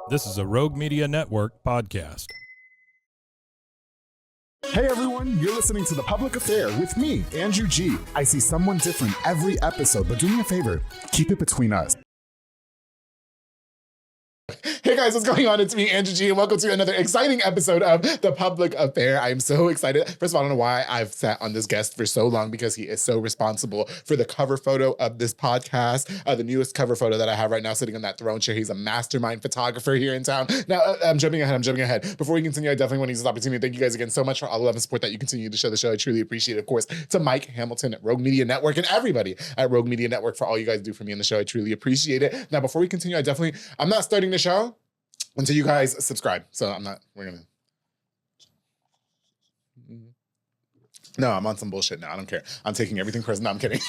This is a Rogue Media Network podcast. Hey everyone, you're listening to The Public Affair with me, Andrew G. I see someone different every episode, but do me a favor, keep it between us. Hey guys, what's going on? It's me, Andrew G, and welcome to another exciting episode of The Public Affair. I'm so excited. First of all, I don't know why I've sat on this guest for so long because he is so responsible for the cover photo of this podcast, the newest cover photo that I have right now sitting on that throne chair. He's a mastermind photographer here in town. Now, I'm jumping ahead. Before we continue, I definitely want to use this opportunity to thank you guys again so much for all the love and support that you continue to show the show. I truly appreciate it. Of course, to Mike Hamilton at Rogue Media Network and everybody at Rogue Media Network for all you guys do for me in the show. I truly appreciate it. Now, before we continue, I'm not starting the show until you guys subscribe. So No, I'm on some bullshit now. I don't care. I'm taking everything personal. No, I'm kidding.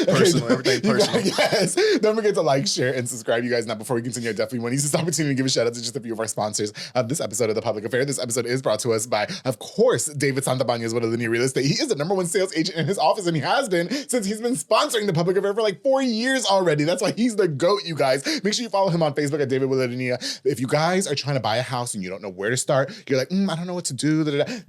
Personal, everything personal. Yes. Don't forget to like, share, and subscribe, you guys. Now, before we continue, I definitely want to use this opportunity to give a shout out to just a few of our sponsors of this episode of The Public Affair. This episode is brought to us by, of course, David Santabana is one of the new real estate. He is the #1 sales agent in his office, and he has been since he's been sponsoring The Public Affair for like 4 years already. That's why he's the GOAT, you guys. Make sure you follow him on Facebook at David Willardania. If you guys are trying to buy a house and you don't know where to start, you're like, I don't know what to do.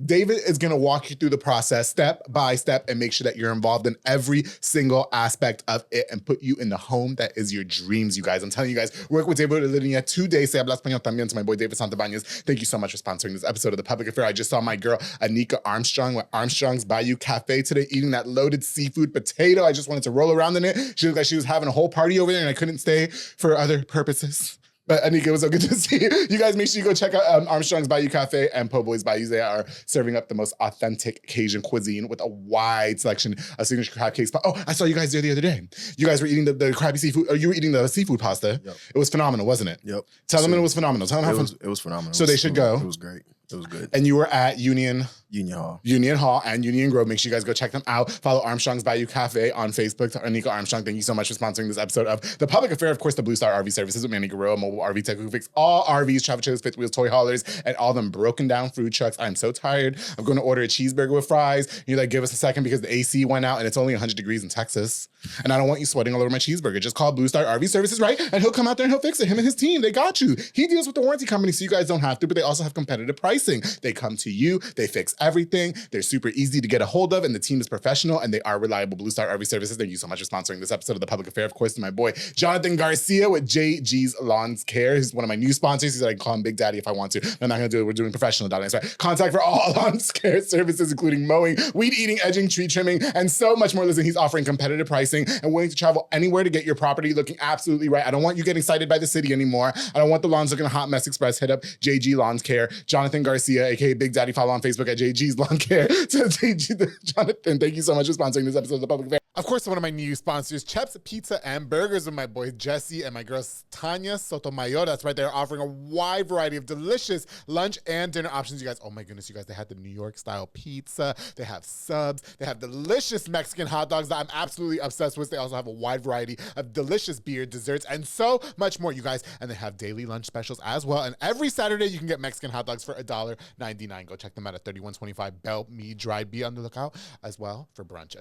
David is going to walk you through the process step by step and make sure that you're involved in every single aspect of it and put you in the home that is your dreams, you guys. I'm telling you guys, work with David Willardania today. Se habla español también to my boy David Santabañez. Thank you so much for sponsoring this episode of The Public Affair. I just saw my girl Anika Armstrong with Armstrong's Bayou Cafe today eating that loaded seafood potato. I just wanted to roll around in it. She looked like she was having a whole party over there and I couldn't stay for other purposes. But Anika, it was so good to see you. You guys make sure you go check out Armstrong's Bayou Cafe and Po' Boy's Bayou. They are serving up the most authentic Cajun cuisine with a wide selection of signature crab cakes. Oh, I saw you guys there the other day. You guys were eating the crabby seafood, or you were eating the seafood pasta. Yep. It was phenomenal, wasn't it? Yep. Tell them it was phenomenal. Tell them how it was phenomenal. So they should go. It was great. It was good. And you were at Union Hall and Union Grove. Make sure you guys go check them out. Follow Armstrong's Bayou Cafe on Facebook. To Anika Armstrong, thank you so much for sponsoring this episode of The Public Affair. Of course, the Blue Star RV Services with Manny Guerrero, mobile RV tech who fix all RVs, travel trailers, fifth wheels, toy haulers, and all them broken down food trucks. I'm so tired. I'm going to order a cheeseburger with fries. You're like, give us a second because the AC went out and it's only 100 degrees in Texas. And I don't want you sweating all over my cheeseburger. Just call Blue Star RV Services, right? And he'll come out there and he'll fix it. Him and his team, they got you. He deals with the warranty company so you guys don't have to, but they also have competitive pricing. They come to you, they fix everything. They're super easy to get a hold of and the team is professional and they are reliable. Blue Star RV Services, thank you so much for sponsoring this episode of The Public Affair. Of course, to my boy, Jonathan Garcia with JG's Lawns Care. He's one of my new sponsors. He said I can call him Big Daddy if I want to. I'm not gonna do it. We're doing professional, darling. That's right. Contact for all lawns care services, including mowing, weed eating, edging, tree trimming, and so much more. Listen, he's offering competitive pricing and willing to travel anywhere to get your property looking absolutely right. I don't want you getting cited by the city anymore. I don't want the lawns looking a hot mess express. Hit up JG Lawns Care. Jonathan Garcia, aka Big Daddy, follow on Facebook at JG's Lawn Care. So Jonathan, thank you so much for sponsoring this episode of The Public Affair. Of course, one of my new sponsors, Chep's Pizza and Burgers with my boy Jesse and my girl Tanya Sotomayor. That's right, they're offering a wide variety of delicious lunch and dinner options. You guys, oh my goodness, you guys, they have the New York style pizza, they have subs, they have delicious Mexican hot dogs that I'm absolutely obsessed with. They also have a wide variety of delicious beer, desserts, and so much more, you guys. And they have daily lunch specials as well. And every Saturday, you can get Mexican hot dogs for $1.99. Go check them out at 3125 Bell Mead Drive. Be on the lookout as well for brunch.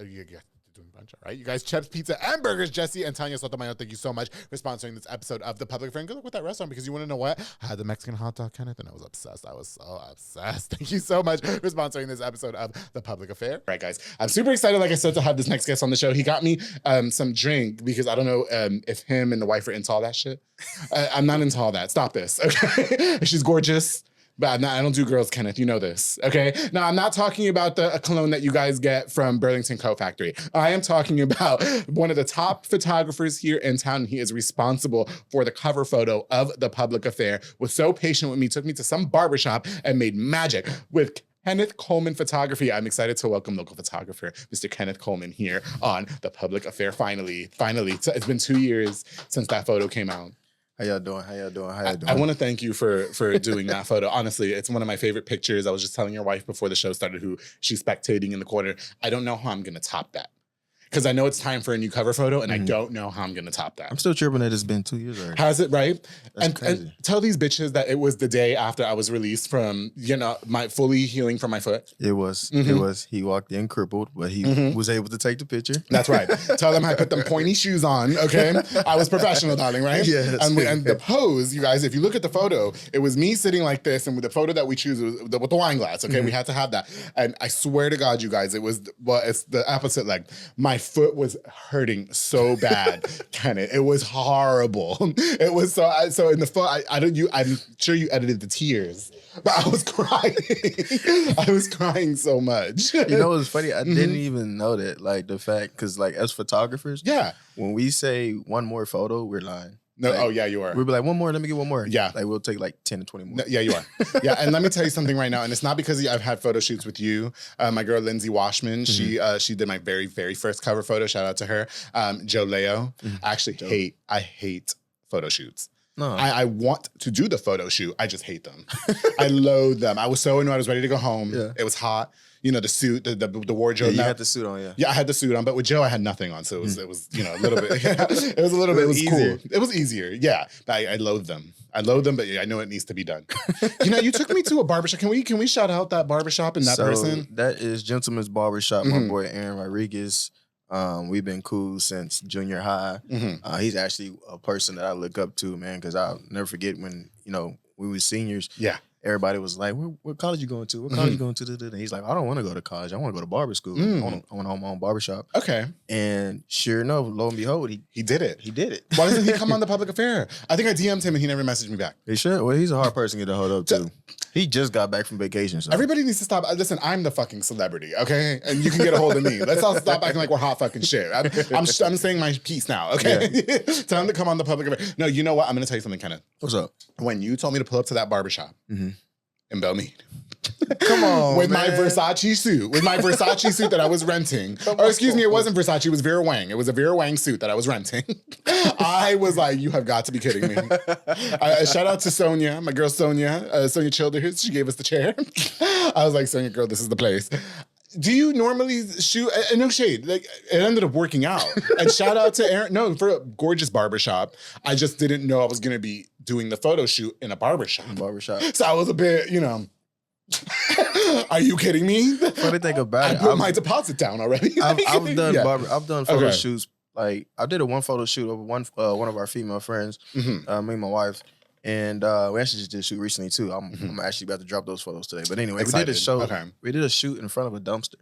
Doing brunch, all right? You guys, Chep's Pizza and Burgers, Jesse and Tanya Sotomayor, thank you so much for sponsoring this episode of The Public Affair. And good luck with that restaurant because you want to know what? I had the Mexican hot dog, Kenneth, and I was obsessed. I was so obsessed. Thank you so much for sponsoring this episode of The Public Affair. All right, guys, I'm super excited, like I said, to have this next guest on the show. He got me some drink because I don't know if him and the wife are into all that shit. I'm not into all that. Stop this, okay? She's gorgeous. But I don't do girls, Kenneth. You know this, okay? Now, I'm not talking about the cologne that you guys get from Burlington Coat Factory. I am talking about one of the top photographers here in town. He is responsible for the cover photo of The Public Affair. Was so patient with me, took me to some barbershop and made magic with Kenneth Coleman Photography. I'm excited to welcome local photographer, Mr. Kenneth Coleman, here on The Public Affair. Finally. It's been 2 years since that photo came out. How y'all doing? I want to thank you for doing that photo. Honestly, it's one of my favorite pictures. I was just telling your wife before the show started who she's spectating in the corner. I don't know how I'm going to top that. because I know it's time for a new cover photo, and I don't know how I'm going to top that. I'm still tripping that it's been 2 years already. Has it, right? That's crazy. And tell these bitches that it was the day after I was released from, my fully healing from my foot. It was. It was. He walked in crippled, but he was able to take the picture. That's right. Tell them I put them pointy shoes on, okay? I was professional, darling, right? Yes. And the pose, you guys, if you look at the photo, it was me sitting like this, and with the photo that we choose was with the wine glass, okay? We had to have that. And I swear to God, you guys, it's the opposite leg. My foot was hurting so bad, Kenneth. It was horrible. It was so in the foot, I'm sure you edited the tears, but I was crying. I was crying so much. You know what's funny? I didn't even know that. Like the fact, because like as photographers, when we say one more photo, we're lying. No, like, you are. We'll be like, one more, let me get one more. Yeah. Like we'll take like 10 to 20 more. No, yeah, you are. Yeah, and let me tell you something right now, and it's not because I've had photo shoots with you. My girl, Lindsay Washman, she did my very, very first cover photo. Shout out to her. Joe Leo. I actually hate photo shoots. No. I want to do the photo shoot. I just hate them. I loathe them. I was so annoyed. I was ready to go home. Yeah. It was hot. The suit, the wardrobe. Yeah, you had the suit on, yeah. Yeah, I had the suit on, but with Joe, I had nothing on. So it was a little bit, it was a little bit, it was easier. Cool. It was easier, yeah. But I loathe them. But I know it needs to be done. You took me to a barbershop. Can we shout out that barbershop and that person? That is Gentleman's Barbershop, my boy Aaron Rodriguez. We've been cool since junior high. He's actually a person that I look up to, man, because I'll never forget when, we were seniors. Yeah. Everybody was like, what college you going to? What college you going to? And he's like, I don't want to go to college. I want to go to barber school. I want to own my own barbershop. Okay. And sure enough, lo and behold, he did it. He did it. Why doesn't he come on the public affair? I think I DM'd him and he never messaged me back. He should. Well, he's a hard person to get a hold of, too. He just got back from vacation. So. Everybody needs to stop. Listen, I'm the fucking celebrity, okay? And you can get a hold of me. Let's all stop acting like we're hot fucking shit. I'm saying my piece now, okay? Yeah. Tell him to come on the public affair. No, you know what? I'm going to tell you something, Kenneth. What's up? When you told me to pull up to that barbershop, in Belmead. Come on, with man. my Versace suit that I was renting. Or excuse me, it wasn't Versace, it was Vera Wang. It was a Vera Wang suit that I was renting. I was like, you have got to be kidding me. Shout out to Sonia, my girl Sonia Childers. She gave us the chair. I was like, Sonia, girl, this is the place. Do you normally shoot? And no shade, like it ended up working out. And shout out to Aaron. No, for a gorgeous barbershop. I just didn't know I was gonna be doing the photo shoot in a barbershop. So I was a bit, Are you kidding me? Funny thing about it, I put my deposit down already. I've done photo shoots. Like I did one photo shoot of one of our female friends, me and my wife. And we actually just did a shoot recently too. I'm actually about to drop those photos today. But anyway, Excited. We did a shoot in front of a dumpster.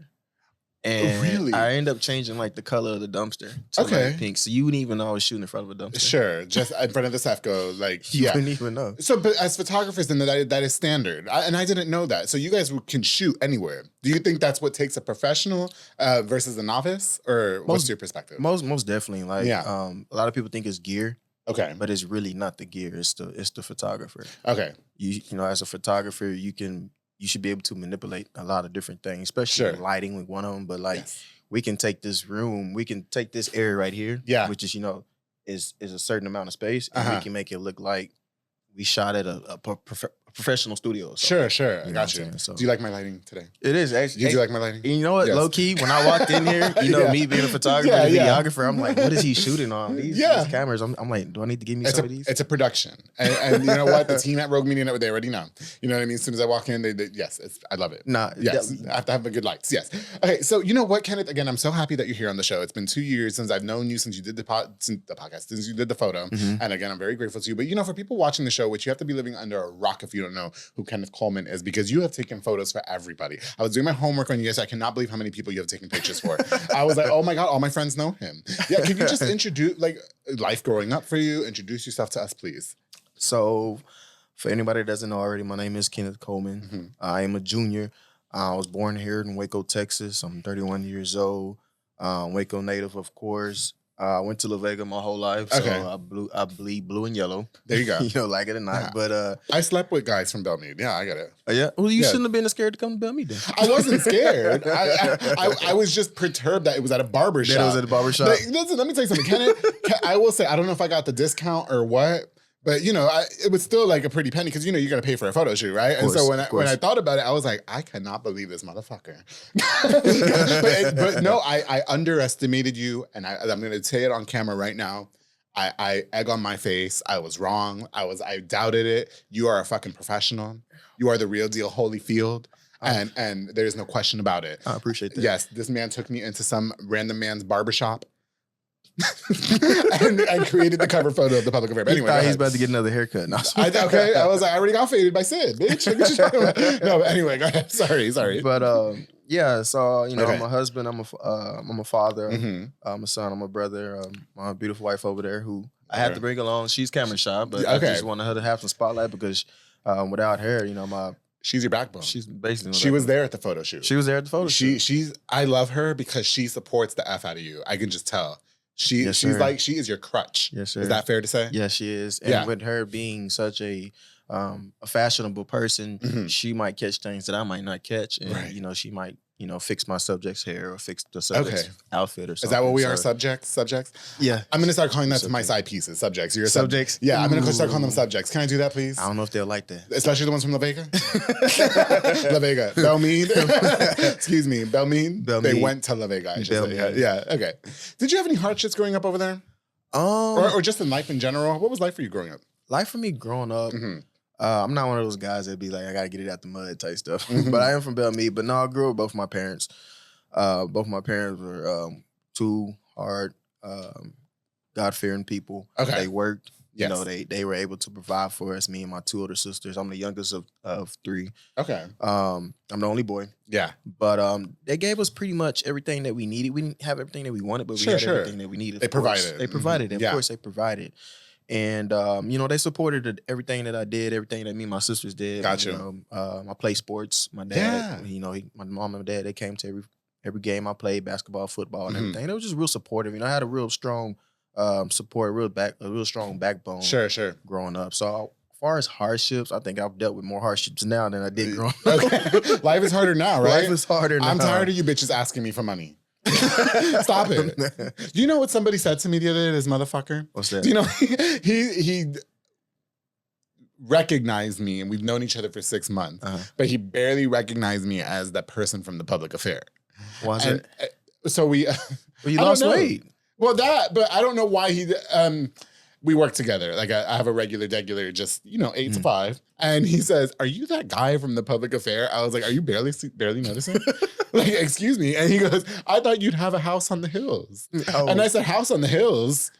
And I ended up changing like the color of the dumpster to like pink. So you wouldn't even know I was shooting in front of a dumpster. Sure. Just in front of the Sefco. Like, you wouldn't even know. So, but as photographers, then that is standard. And I didn't know that. So you guys can shoot anywhere. Do you think that's what takes a professional versus a novice? Or what's your perspective? Most definitely. Like, a lot of people think it's gear. Okay. But it's really not the gear. It's the photographer. Okay. You know, as a photographer, you should be able to manipulate a lot of different things, especially lighting with one of them. But like, we can take this room, we can take this area right here, which is is a certain amount of space, and we can make it look like we shot at a professional studio. Sure. I got you. So, do you like my lighting today? It is actually. Do you like my lighting? You know what? Yes. Low key, when I walked in here, me being a photographer, videographer, I'm like, what is he shooting on? These cameras. I'm like, do I need to give me some of these? It's a production, and you know what? The team at Rogue Media Network, they already know. You know what I mean? As soon as I walk in, I love it. Yes, I have to have the good lights. Yes. Okay, so you know what, Kenneth? Again, I'm so happy that you're here on the show. It's been 2 years since I've known you, since you did the podcast, since you did the photo, and again, I'm very grateful to you. But for people watching the show, which you have to be living under a rock if you don't know who Kenneth Coleman is, because you have taken photos for everybody. I was doing my homework on you guys. I cannot believe how many people you have taken pictures for. I was like, oh my God, all my friends know him. Yeah, can you just introduce life growing up for you? Introduce yourself to us, please. So, for anybody that doesn't know already, my name is Kenneth Coleman. I am a junior. I was born here in Waco, Texas. I'm 31 years old. Waco native, of course. I went to La Vega my whole life, so I bleed blue and yellow. There you go. Like it or not. But I slept with guys from Belmead. Yeah, I got it. Yeah? Well, you shouldn't have been scared to come to Belmead then. I wasn't scared. I was just perturbed that it was at a barbershop. That it was at a barbershop. Listen, let me tell you something. I will say, I don't know if I got the discount or what, But it was still like a pretty penny because you're gonna pay for a photo shoot, right? And so when I thought about it, I was like, I cannot believe this motherfucker. but no, I underestimated you, and I'm gonna say it on camera right now. I egg on my face. I was wrong. I doubted it. You are a fucking professional. You are the real deal, Holyfield. And there's no question about it. I appreciate that. Yes, this man took me into some random man's barbershop. and created the cover photo of the public affair. But anyway, he's about to get another haircut. No, I was like, I already got faded by Sid, bitch. No, but anyway, go ahead. Sorry. But yeah, so Okay. I'm a husband. I'm a father. Mm-hmm. I'm a son. I'm a brother. My beautiful wife over there, who I had to bring along. She's camera shy, but Okay. I just wanted her to have some spotlight because without her, She's your backbone. she's basically She was there at the photo shoot. She was there at the photo shoot. I love her because she supports the F out of you. I can just tell. Yes, She's sir. like, she is your crutch. Yes, sir. Is that fair to say? Yeah, she is. And with her being such a fashionable person, Mhm. she might catch things that I might not catch. And, Right. She might, fix my subject's hair or fix the subject's outfit or something. Is that what we are? So, Subjects? yeah. I'm going to start calling that my Subject. side pieces. Subjects. You're a Subjects? Yeah, I'm going to Ooh. start calling them subjects. Can I do that, please? I don't know if they'll like that. Especially the ones from La Vega. La Vega. Belmead. Excuse me. Belmead. They Belmead. went to La Vega, I should say. Belmead. Yeah, okay. Did you have any hardships growing up over there? Or just in life in general? What was life for you growing up? Life for me growing up, Mhm. I'm not one of those guys that be like, I got to get it out the mud type stuff. Mhm. But I am from Belmead. But no, I grew up with both my parents. Both my parents were two hard, God-fearing people. Okay. They worked. Yes. They were able to provide for us, me and my two older sisters. I'm the youngest of three. Okay. I'm the only boy. Yeah. But they gave us pretty much everything that we needed. We didn't have everything that we wanted, but we had everything that we needed. They of course. provided. They provided. Mhm. Of Yeah. course, they provided. And, they supported everything that I did, everything that me and my sisters did. Gotcha. I play sports. My dad, my mom and dad, they came to every game I played, basketball, football, and Mhm. everything. They were just real supportive. I had a real strong support, a real strong backbone Sure. growing up. So as far as hardships, I think I've dealt with more hardships now than I did growing up. Okay. Life is harder now, right? Life is harder now. I'm tired of you bitches asking me for money. Stop it. Do you know what somebody said to me the other day, this motherfucker? What's that? Do you know, he recognized me, and we've known each other for 6 months, but he barely recognized me as that person from the public affair. Why is And it? so we... Well, you I don't lost know. weight. Well, but I don't know why he... we work together. Like I have a regular, just 8 to 5. And he says, "Are you that guy from the public affair?" I was like, "Are you barely noticing?" Like, excuse me. And he goes, "I thought you'd have a house on the hills." Oh. And I said, "House on the hills."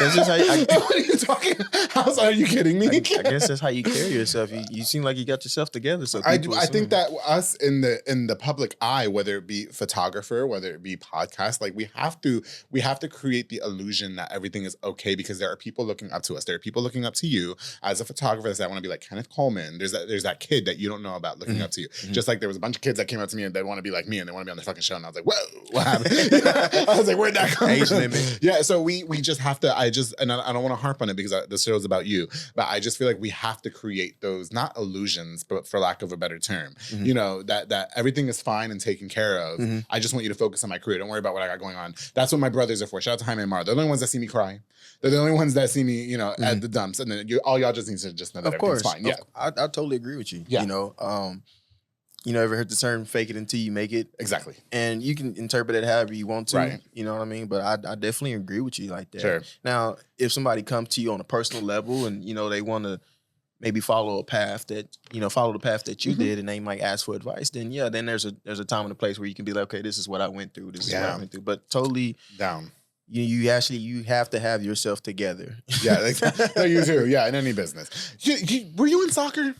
That's just how What are you talking? House? Are you kidding me? I guess that's how you carry yourself. You seem like you got yourself together. So I people do. I think assume. that us in the public eye, whether it be photographer, whether it be podcast, like we have to create the illusion that everything is okay because there are people looking up to us. There are people looking up to you as a photographer that want to be like Kenneth Coleman. There's that kid that you don't know about looking up to you. Just like there was a bunch of kids that came up to me and they want to be like me and they want to be on the fucking show. And I was like, whoa, what happened? I was like, where'd that come Age from? limit. Yeah. So we just have to. I don't want to harp on it because the show's about you, but I just feel like we have to create those, not illusions, but for lack of a better term, that everything is fine and taken care of. I just want you to focus on my career. Don't worry about what I got going on. That's what my brothers are for. Shout out to Jaime and Mara. They're the only ones that see me cry. They're the only ones that see me, at the dumps. And then all y'all just need to just know that Of course, everything's fine. Yeah, I totally agree with you. Yeah. Ever heard the term "fake it until you make it"? exactly. And you can interpret it however you want to. Right. You know what I mean? But I definitely agree with you like that. Sure. Now, if somebody comes to you on a personal level and they want to maybe follow the path that you did, and they might ask for advice, then there's a time and a place where you can be like, okay, this is what I went through. This is what I went through. But totally Down. you have to have yourself together. Yeah, no, you too. Yeah, in any business. Were you in soccer?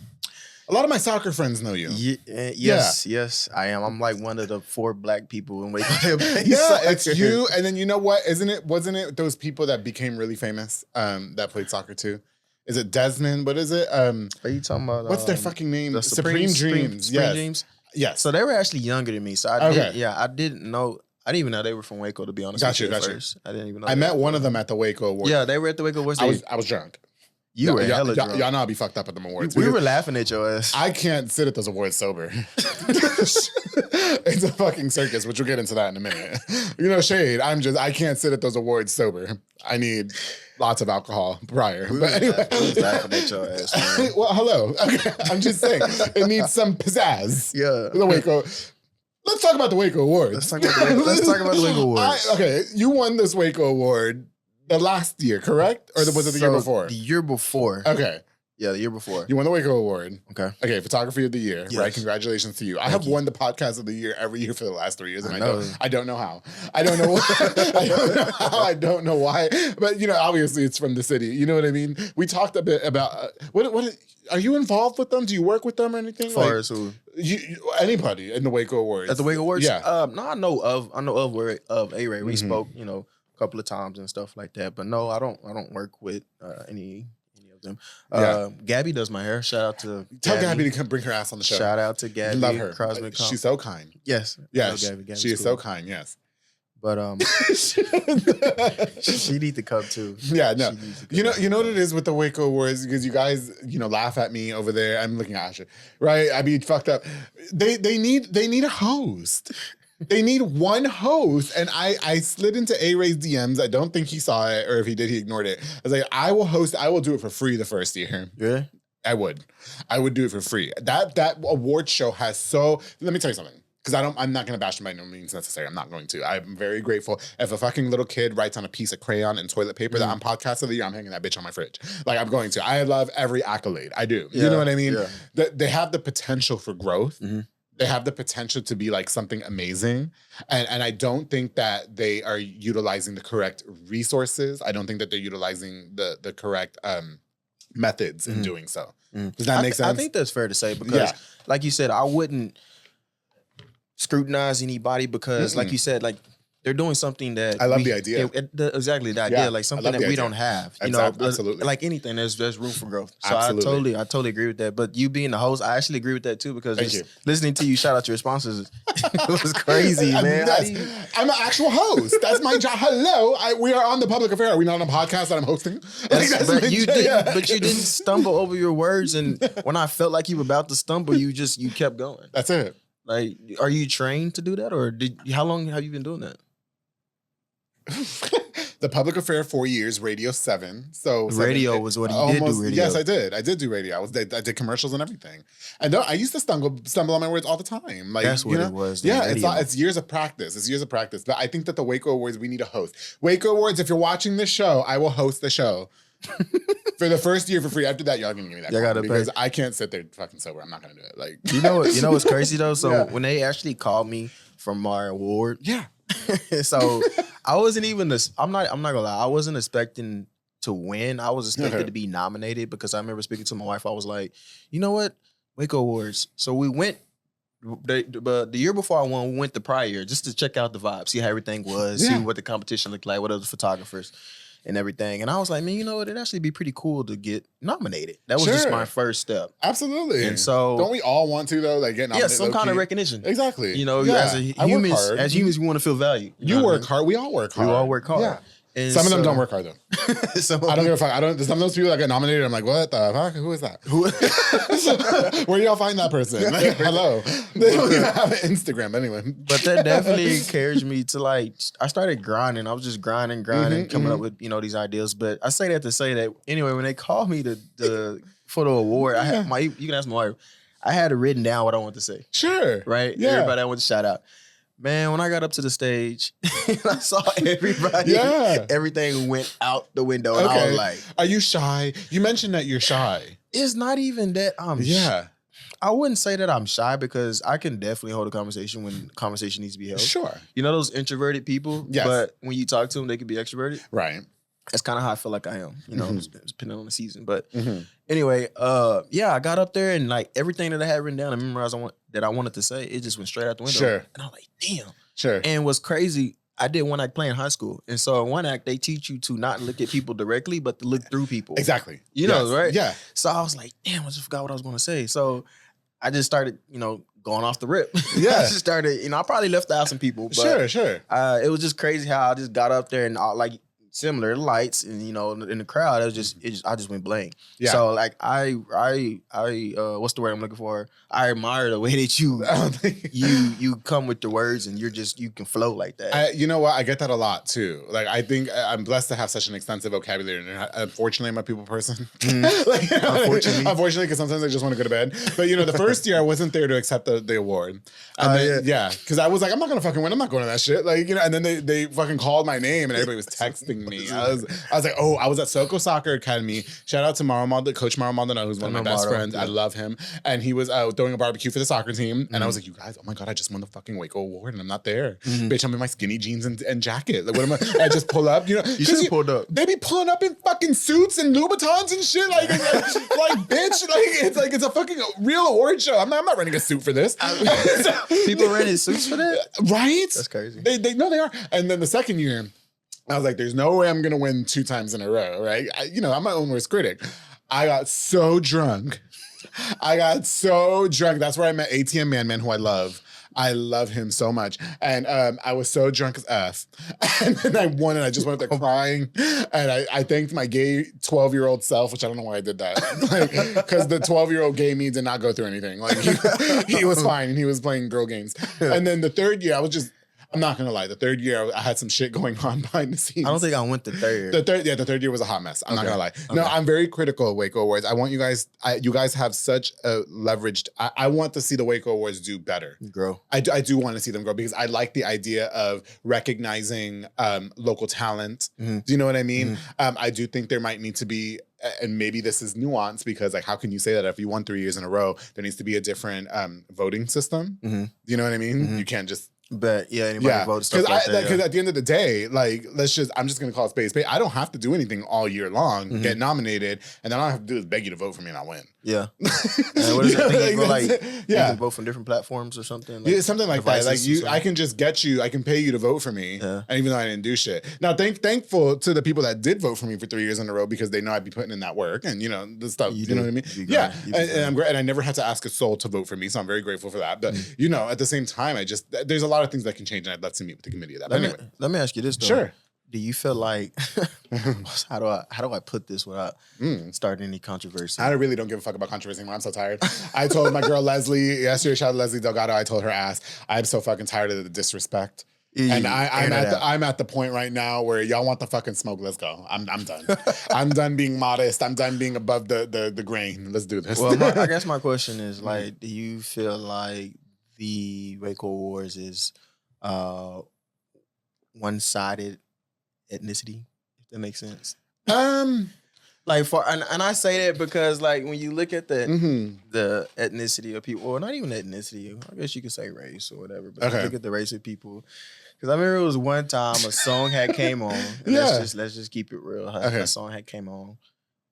A lot of my soccer friends know you. Yes, I am. I'm like one of the 4 black people in Waco. Yeah, it's you. And then you know what? Wasn't it those people that became really famous that played soccer too? Is it Desmond? What is it? Are you talking about? What's their fucking name? The Supreme Dreams. Supreme Yes. Dreams. Yes. So they were actually younger than me. So I didn't know. I didn't even know they were from Waco, to be honest. Gotcha. First. I didn't even know. I met one of them at the Waco Awards. Yeah, they were at the Waco Awards. I was drunk. You were hella drunk. Y'all know I'll be fucked up at them awards. We were laughing at your ass. I can't sit at those awards sober. It's a fucking circus, which we'll get into that in a minute. You know, shade. I can't sit at those awards sober. I need lots of alcohol prior. But anyway. We was laughing at your ass, man. Well, hello. Okay. I'm just saying, it needs some pizzazz. Yeah. The Waco. Let's talk about the Waco Awards. Let's talk about the Waco Awards. Okay, you won this Waco Award the last year, correct? Or was it the year before? The year before. Okay. Yeah, the year before. You won the Waco Award. Okay. Okay, Photography of the Year, Yes. right? Congratulations to you. I have won the Podcast of the Year every year for the last 3 years, and I don't know how. I don't know I don't know why. But, you know, obviously it's from the city. You know what I mean? We talked a bit about, what are you involved with them? Do you work with them or anything? As far as who? Anybody in the Waco Awards. At the Waco Awards? Yeah. No, I know of A-Ray. We spoke, you know, a couple of times and stuff like that. But no, I don't work with any of them. Gabby does my hair. Shout out to Tell Gabby to come bring her ass on the show. Shout out to Gabby. Love her. Crosby She's so kind. Yes. Yes. Gabby. She is so kind, yes. But she need to come too. Yeah, no. You know what it is with the Waco Awards, because you guys, you know, laugh at me over there. I'm looking at Asher, right? I mean, fucked up. They need a host. They need one host. And I slid into A-Ray's DMs. I don't think he saw it, or if he did, he ignored it. I was like, I will do it for free the first year. Yeah. I would do it for free. That award show has let me tell you something. Because I'm not going to bash them by no means necessary. I'm not going to. I'm very grateful. If a fucking little kid writes on a piece of crayon and toilet paper that I'm Podcast of the Year, I'm hanging that bitch on my fridge. Like, I'm going to. I love every accolade. I do. You know what I mean? Yeah. They have the potential for growth. Mm-hmm. They have the potential to be like something amazing. And I don't think that they are utilizing the correct resources. I don't think that they're utilizing the correct methods in doing so. Does that make sense? I think that's fair to say because, like you said, I wouldn't scrutinize anybody because, like you said, like they're doing something that I love the idea. Exactly the idea, like something that we don't have. You know, absolutely. Like anything, there's room for growth. So absolutely. I totally agree with that. But you being the host, I actually agree with that too because listening to you shout out your sponsors, it was crazy, man. I'm an actual host. That's my job. Hello, we are on the public affair. Are we not on a podcast that I'm hosting? But you didn't stumble over your words, and when I felt like you were about to stumble, you kept going. That's it. Like, are you trained to do that, or how long have you been doing that? The public affair 4 years, radio 7. So radio was what you did do radio. Yes, I did. I did do radio. I did commercials and everything. And I used to stumble on my words all the time. Like, that's what it was. Yeah, it's years of practice. It's years of practice. But I think that the Waco Awards, we need a host. Waco Awards, if you're watching this show, I will host the show. For the first year for free. After that, y'all can give me that because I can't sit there fucking sober. I'm not gonna do it. Like, you know what's crazy though? So when they actually called me from my award, so I wasn't even I'm not gonna lie, I wasn't expecting to win. I was expected to be nominated because I remember speaking to my wife. I was like, you know what? Waco Awards. So we went the year before I won, we went the prior year just to check out the vibe, see how everything was, see what the competition looked like, what other photographers and everything. And I was like, man, you know what? It'd actually be pretty cool to get nominated. That was just my first step. Absolutely. And so, don't we all want to though? Like get nominated. Yeah, some kind of recognition. Exactly. You know, as humans, we want to feel valued. You work hard. We all work hard. We all work hard. Yeah. And some of them don't work hard though. I don't give a fuck. Some of those people that get nominated, I'm like, what the fuck? Who is that? Where do y'all find that person? Like, hello. They don't even have an Instagram anyway. But that definitely encouraged me to like. I started grinding. I was just grinding, coming up with these ideas. But I say that to say that anyway, when they called me for the award, I had you can ask my wife. I had it written down what I want to say. Sure. Right. Yeah. Everybody I want to shout out. Man, when I got up to the stage and I saw everybody, everything went out the window. And I was like, are you shy? You mentioned that you're shy. It's not even that I'm shy. I wouldn't say that I'm shy because I can definitely hold a conversation when conversation needs to be held. Sure. You know those introverted people? Yes. But when you talk to them, they can be extroverted? Right. That's kind of how I feel like I am, you know, depending on the season. But anyway, I got up there and like everything that I had written down and memorized that I wanted to say, it just went straight out the window. Sure. And I was like, damn. Sure. And what's crazy, I did one act play in high school. And so in one act, they teach you to not look at people directly, but to look through people. Exactly. You know, right? Yeah. So I was like, damn, I just forgot what I was going to say. So I just started, going off the rip. Yeah. I just started, I probably left out some people. But Sure. it was just crazy how I just got up there and similar lights, and you know, in the crowd, I just went blank. Yeah. So like I what's the word I'm looking for? I admire the way that you come with the words, and you can flow like that. You know what? I get that a lot too. Like I think I'm blessed to have such an extensive vocabulary. And unfortunately, I'm a people person. Like, unfortunately, because sometimes I just want to go to bed. But you know, the first year I wasn't there to accept the award. And because I was like, I'm not gonna fucking win. I'm not going to that shit. Like, you know, and then they fucking called my name and everybody was texting me. I was like, oh, I was at Soko Soccer Academy. Shout out to Coach Mauro Maldonado, who's one of my best friends. Yeah. I love him. And he was throwing a barbecue for the soccer team. And I was like, you guys, oh my God, I just won the fucking Waco Award and I'm not there. Bitch, I'm in my skinny jeans and jacket. Like, what am I just pull up? You know, you should have pulled up. They be pulling up in fucking suits and Louboutins and shit. Like bitch, it's a fucking real award show. I'm not running a suit for this. People renting suits for that? Right? That's crazy. They are. And then the second year, I was like, there's no way I'm going to win 2 times in a row, right? I'm my own worst critic. I got so drunk. That's where I met ATM Man, who I love. I love him so much. And I was so drunk as F. And then I won and I just went up there crying. And I thanked my gay 12-year-old self, which I don't know why I did that. Because the 12-year-old gay me did not go through anything. Like he was fine and he was playing girl games. And then the third year, I'm not gonna lie. The third year, I had some shit going on behind the scenes. I don't think I went the third. The third year was a hot mess. I'm not gonna lie. Okay. No, I'm very critical of Waco Awards. I want you guys. You guys have such a leveraged. I want to see the Waco Awards do better. Grow. I do want to see them grow because I like the idea of recognizing local talent. Do you know what I mean? I do think there might need to be. And maybe this is nuanced because, like, how can you say that if you won 3 years in a row, there needs to be a different voting system? Do you know what I mean? You can't just. But anybody votes stuff like that. Because at the end of the day, like, I'm just gonna call it spade a spade. I don't have to do anything all year long, get nominated, and then all I have to do is beg you to vote for me and I'll win. Yeah. And what is it? You can vote from different platforms or something? Like, something like that. Like I can just I can pay you to vote for me, and even though I didn't do shit. Now, thankful to the people that did vote for me for 3 years in a row because they know I'd be putting in that work and, the stuff, you know what I mean? Yeah. And I'm great. And I never had to ask a soul to vote for me, so I'm very grateful for that. But, at the same time, there's a lot of things that can change, and I'd love to meet with the committee of that. Let me ask you this, though. Sure. Do you feel like how do I put this without starting any controversy? I really don't give a fuck about controversy anymore. I'm so tired. I told my girl Leslie yesterday, shout out to Leslie Delgado, I told her ass, I'm so fucking tired of the disrespect. And I'm at the point right now where y'all want the fucking smoke. Let's go. I'm done. I'm done being modest. I'm done being above the grain. Let's do this. Well, I guess my question is, like, do you feel like the Waco Awards is one-sided ethnicity, if that makes sense? Like and I say that because, like, when you look at the ethnicity of people, or not even ethnicity, I guess you could say race or whatever, but look at the race of people. Because I remember it was one time a song had came on. Let's just keep it real. A song had came on,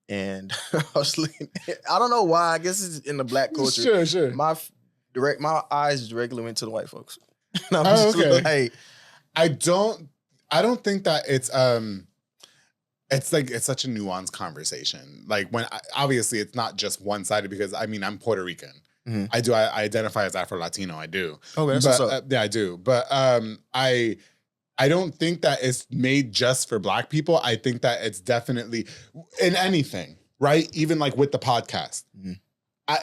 and I was looking. I don't know why. I guess it's in the black culture. Sure. My eyes directly went to the white folks. And I was just like, I don't think that it's such a nuanced conversation. Like, when obviously it's not just one-sided because I'm Puerto Rican. I identify as Afro-Latino. I do. Okay, that's what's up. Yeah, I do. But I don't think that it's made just for Black people. I think that it's definitely in anything, right? Even like with the podcast.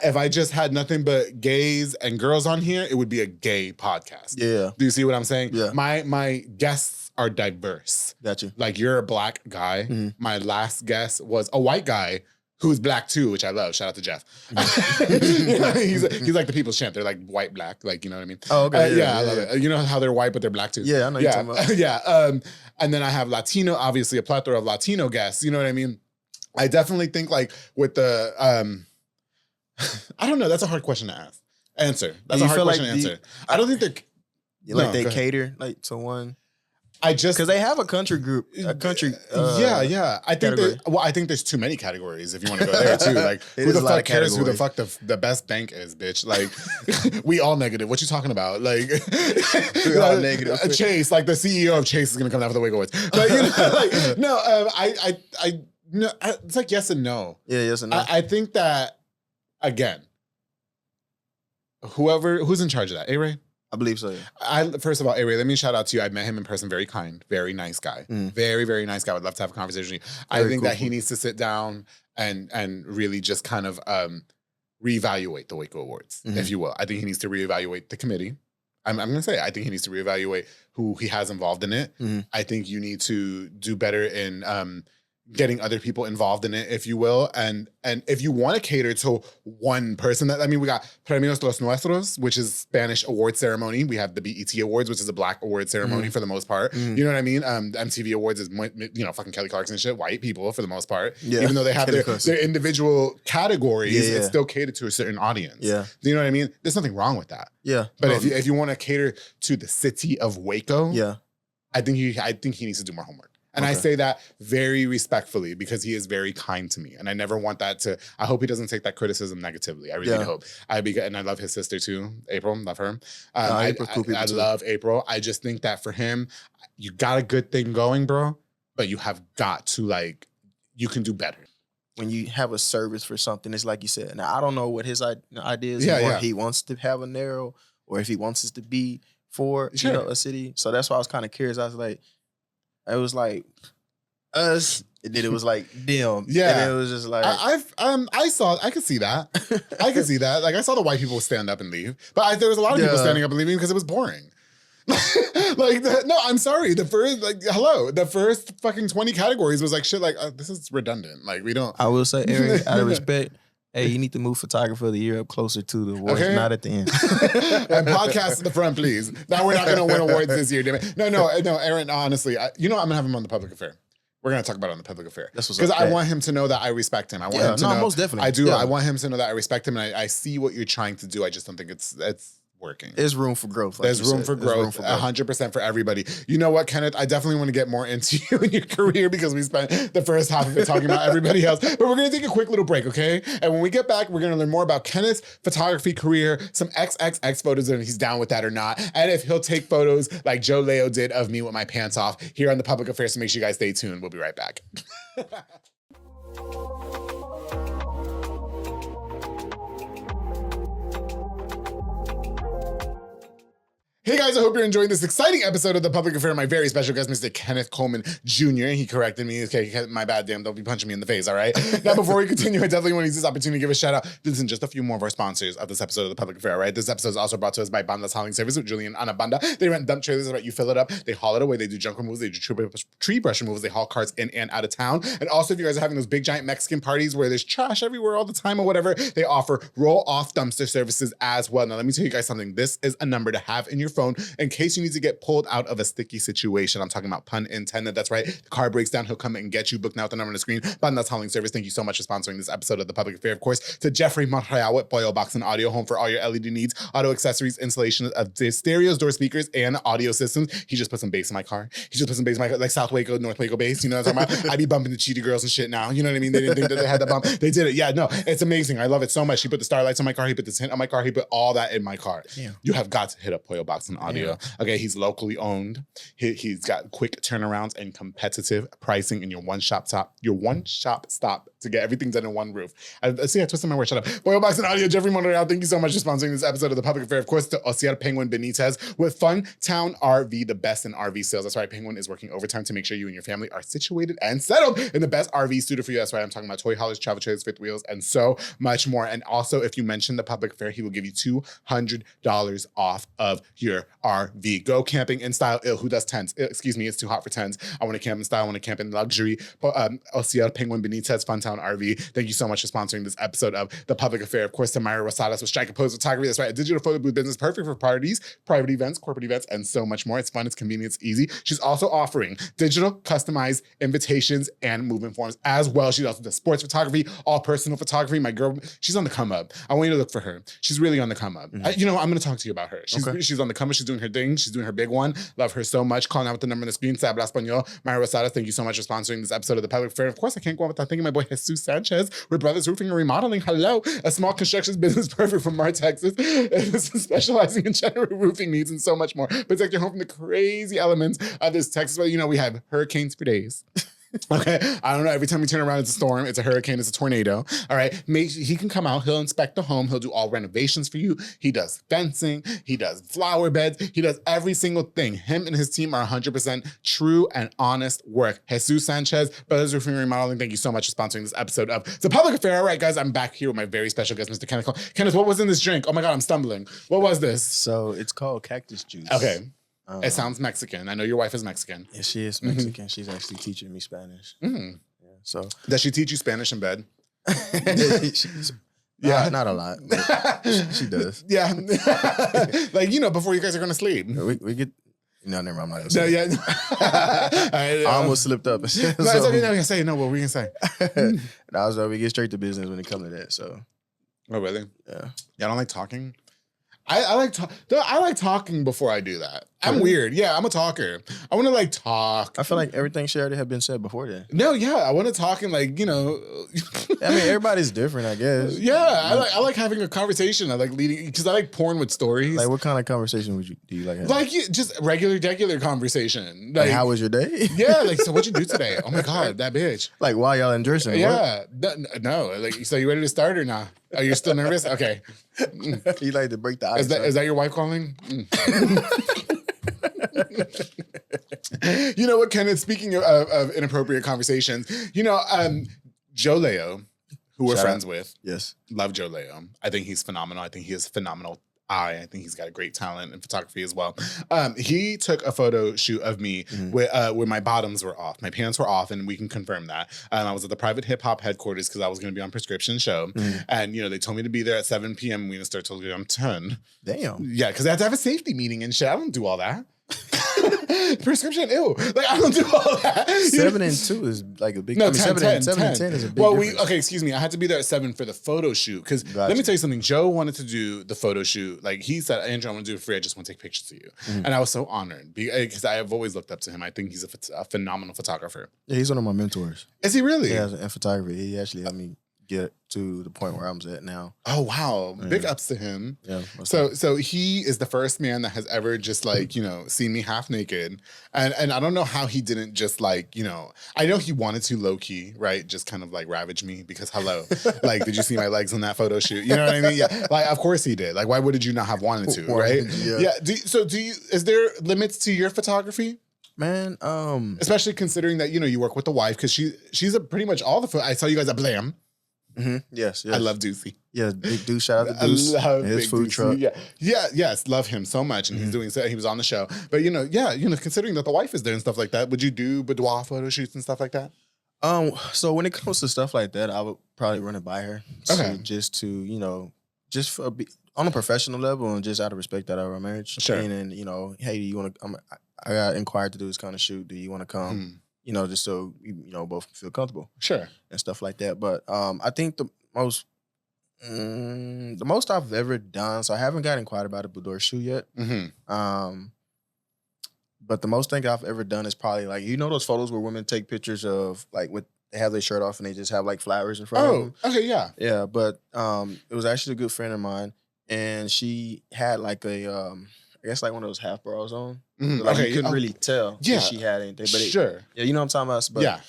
If I just had nothing but gays and girls on here, it would be a gay podcast. Yeah. Do you see what I'm saying? Yeah. My guests are diverse. Got you. Like, you're a Black guy. My last guest was a white guy who's Black too, which I love. Shout out to Jeff. He's like the people's champ. They're like white Black, like, you know what I mean? Oh, okay. I love it. You know how they're white, but they're Black too. Yeah, I know you're talking about. Yeah. And then I have Latino, obviously a plethora of Latino guests. You know what I mean? I definitely think, like, with the I don't know. That's a hard question to answer. That's a hard question to answer. I don't think they're they cater like to one. Because they have a country group, I think there's too many categories if you want to go there too. Like, who the fuck cares who the fuck the best bank is, bitch? Like, we all negative. What you talking about? Like, we all negative. Chase, like, the CEO of Chase is gonna come down for the Waco Awards. But no, it's like yes and no. Yeah, yes and no. I think that, again, who's in charge of that? A-Ray? I believe so. Yeah. First of all, Avery, let me shout out to you. I met him in person. Very kind, very nice guy. Very, very nice guy. Would love to have a conversation with you. I think that he needs to sit down and really just kind of reevaluate the Waco Awards, if you will. I think he needs to reevaluate the committee. I'm going to say, I think he needs to reevaluate who he has involved in it. I think you need to do better in getting other people involved in it, if you will. And if you want to cater to one person, we got Premios Los Nuestros, which is Spanish award ceremony. We have the BET Awards, which is a Black award ceremony for the most part. You know what I mean? The MTV Awards is, fucking Kelly Clarkson shit, white people for the most part. Yeah. Even though they have their individual categories, it's still catered to a certain audience. Yeah. Do you know what I mean? There's nothing wrong with that. Yeah. But if you want to cater to the city of Waco, I think he needs to do more homework. And I say that very respectfully because he is very kind to me. And I never want that to, I hope he doesn't take that criticism negatively. I really hope. And I love his sister too, April, love her. I love April. I just think that for him, you got a good thing going, bro, but you have got to you can do better. When you have a service for something, it's like you said. Now, I don't know what his ideas are. He wants to have a narrow or if he wants us to be for a city. So that's why I was kind of curious. I was like, it was like us, and then it was like them. Yeah. And it was just like I could see that. I could see that. I saw the white people stand up and leave. But there was a lot of people standing up and leaving because it was boring. No, I'm sorry. The first fucking 20 categories was shit this is redundant. We don't. I will say, Eric, out of respect, hey, you need to move photographer of the year up closer to the awards, not at the end. And podcast at the front, please. Now we're not going to win awards this year, damn it. No, Aaron, honestly, I'm going to have him on the public affair. We're going to talk about it on the public affair. Because I want him to know that I respect him. I want him to know. Most definitely. I do. Yeah. I want him to know that I respect him, and I see what you're trying to do. I just don't think it's working. There's room for growth. There's room for growth, 100% for everybody. You know what, Kenneth? I definitely want to get more into you and your career because we spent the first half of it talking about everybody else. But we're going to take a quick little break, okay? And when we get back, we're going to learn more about Kenneth's photography career, some XXX photos, and if he's down with that or not, and if he'll take photos like Joe Leo did of me with my pants off here on the Public Affairs. So make sure you guys stay tuned. We'll be right back. Hey guys, I hope you're enjoying this exciting episode of The Public Affair. My very special guest, Mr. Kenneth Coleman Jr. He corrected me. Okay, my bad, damn. Don't be punching me in the face, all right? Now, before we continue, I definitely want to use this opportunity to give a shout out. Listen, just a few more of our sponsors of this episode of The Public Affair, all right? This episode is also brought to us by Banda's Hauling Service with Julian and Anabanda. They rent dump trailers, right? You fill it up, they haul it away, they do junk removals, they do tree brush removals, they haul cars in and out of town. And also, if you guys are having those big giant Mexican parties where there's trash everywhere all the time or whatever, they offer roll-off dumpster services as well. Now, let me tell you guys something. This is a number to have in your phone in case you need to get pulled out of a sticky situation. I'm talking about pun intended. That's right. The car breaks down. He'll come and get you. Book now with the number on the screen. Banda's Hauling Service. Thank you so much for sponsoring this episode of The Public Affair. Of course, to Jeffrey Monreal with Boyle Box and Audio, home for all your LED needs, auto accessories, installation of stereos, door speakers, and audio systems. He just put some bass in my car. Like South Waco, North Waco bass. You know what I'm talking about? I be bumping the Cheetah Girls and shit now. You know what I mean? They didn't think that they had that bump. They did it. Yeah, no, it's amazing. I love it so much. He put the starlights on my car. He put the tint on my car. He put all that in my car. Damn. You have got to hit up Boyle Box and Audio. Damn. Okay, he's locally owned. He's got quick turnarounds and competitive pricing in your one-stop stop to get everything done in one roof. I twisted my word. Shut up. Boyle Box and Audio, Jeffrey Monreal, thank you so much for sponsoring this episode of The Public Affair. Of course, to Osier Penguin Benitez with Fun Town RV, the best in RV sales. That's right. Penguin is working overtime to make sure you and your family are situated and settled in the best RV suited for you. That's right. I'm talking about toy haulers, travel trailers, fifth wheels, and so much more. And also, if you mention The Public Affair, he will give you $200 off of your RV. Go camping in style. Who does tents? Excuse me, it's too hot for tents. I want to camp in style. I want to camp in luxury. Osiel Penguin Benitez Funtown RV. Thank you so much for sponsoring this episode of The Public Affair. Of course, to Myra Rosales with Strike and Pose Photography. That's right, a digital photo booth business perfect for parties, private events, corporate events, and so much more. It's fun, it's convenient, it's easy. She's also offering digital customized invitations and movement forms as well. She also does sports photography, all personal photography. My girl, she's on the come up. I want you to look for her. She's really on the come up. I'm going to talk to you about her. She's on the come up. She's doing her thing. She's doing her big one. Love her so much. Calling out with the number on the screen. Se habla español. Myra Rosales, thank you so much for sponsoring this episode of The Public Affair. Of course, I can't go on without thanking my boy Jesus Sanchez with Brothers Roofing and Remodeling. Hello. A small construction business perfect from Mar, Texas. Specializing in general roofing needs and so much more. Protect your home from the crazy elements of this Texas weather. You know, we have hurricanes for days. Okay, I don't know. Every time we turn around, it's a storm, it's a hurricane, it's a tornado. All right, he can come out. He'll inspect the home. He'll do all renovations for you. He does fencing. He does flower beds. He does every single thing. Him and his team are 100% true and honest work. Jesus Sanchez, Brothers Roofing and Remodeling. Thank you so much for sponsoring this episode of The Public Affair. All right, guys, I'm back here with my very special guest, Mr. Kenneth Coleman. Kenneth, what was in this drink? Oh my God, I'm stumbling. What was this? So it's called cactus juice. Okay. It sounds Mexican. I know your wife is Mexican. Yeah, she is Mexican. She's actually teaching me Spanish. Yeah, so does she teach you Spanish in bed? Yeah, not a lot. But she does. Yeah, like before you guys are gonna sleep. We get. No, never mind. I'm not No, gonna say. yeah. I almost slipped up. No, it's okay. No, you say no. What were you gonna say? We get straight to business when it comes to that. So. Oh really? Yeah. Y'all don't like talking? I like talking before I do that. I'm weird. Yeah, I'm a talker. I want to like talk. I feel like everything should already have been said before then. No, yeah, I want to talk and like I mean, everybody's different, I guess. Yeah, I like having a conversation. I like leading because I like porn with stories. Like, what kind of conversation do you like having? Like just regular conversation. Like, how was your day? Yeah, like, so what'd you do today? Oh my God, that bitch. Like, why y'all in dressing? Yeah, no. Like, so you ready to start or not? Are you still nervous? Okay. You like to break the ice. Is that your wife calling? You know what, Kenneth? Speaking of inappropriate conversations, Joe Leo, who we're friends with. Yes. Love Joe Leo. I think he's phenomenal. I think he has phenomenal eye. I think he's got a great talent in photography as well. He took a photo shoot of me where my bottoms were off. My pants were off, and we can confirm that. I was at the private hip hop headquarters because I was going to be on Prescription Show. And, they told me to be there at 7 p.m. We start till I'm 10. Damn. Yeah, because I have to have a safety meeting and shit. I don't do all that. Prescription, ew. Like, I don't do all that. 7 and 2 is like a big... No, 10 and 10 is a big difference. Okay, excuse me. I had to be there at 7 for the photo shoot. Because let me tell you something. Joe wanted to do the photo shoot. Like, he said, Andrew, I want to do it free. I just want to take pictures of you. And I was so honored because I have always looked up to him. I think he's a phenomenal photographer. Yeah, he's one of my mentors. Is he really? Yeah, in photography. He actually helped me get to the point where I'm at now. Oh wow. Yeah. Big ups to him. Yeah. So he is the first man that has ever just like, seen me half naked. And I don't know how he didn't just like, I know he wanted to low key, right? Just kind of like ravage me because hello. Like, did you see my legs on that photo shoot? You know what I mean? Yeah. Like, of course he did. Like, why would you not have wanted to, right? Yeah. Is there limits to your photography? Man, especially considering that, you work with the wife because she's pretty much all the I saw you guys at Blam. Yes. I love Deucey. Yeah, Big Deuce. Shout out to Deuce. I love his Big food Deucey. truck. Yes, love him so much, and he's doing so. He was on the show, but considering that the wife is there and stuff like that, would you do boudoir photo shoots and stuff like that? So when it comes to stuff like that, I would probably run it by her. Okay. Just to just for on a professional level and just out of respect out of our marriage. Sure. And hey, do you want to? I got inquired to do this kind of shoot. Do you want to come? Just so both feel comfortable. Sure. And stuff like that. But I think the most I've ever done, so I haven't gotten inquired about a boudoir shoot yet. But the most thing I've ever done is probably like, those photos where women take pictures of like they have their shirt off and they just have like flowers in front of them. Okay, yeah. Yeah, but it was actually a good friend of mine, and she had like a I guess like one of those half bras on. So like you couldn't really tell if she had anything. But sure. Yeah, you know what I'm talking about? But, yeah.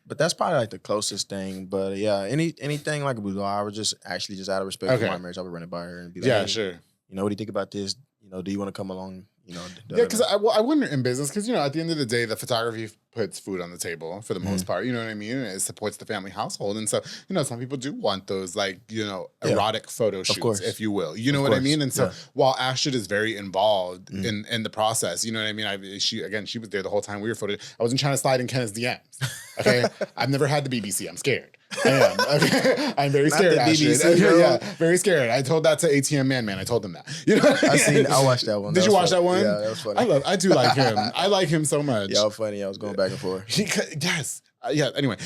But that's probably like the closest thing. But yeah, anything like a boudoir, I would just out of respect for my marriage, I would run it by her and be like, hey, sure. What do you think about this? Do you want to come along? Yeah, because I wonder in business, because at the end of the day, the photography puts food on the table for the most part. You know what I mean? It supports the family household, and so some people do want those like erotic photo shoots, if you will. You know what I mean? And so while Astrid is very involved in the process, you know what I mean? She was there the whole time we were photoing. I wasn't trying to slide in Kenneth's DMs. Okay, I've never had the BBC. I'm scared. I am. Okay. I'm very scared. BBC, yeah, very scared. I told that to ATM Man. I told him that. I watched that one. Did you watch that one? Yeah, that was funny. I do like him. I like him so much. Yeah, funny. I was going back and forth. Yes. Yeah. Anyway.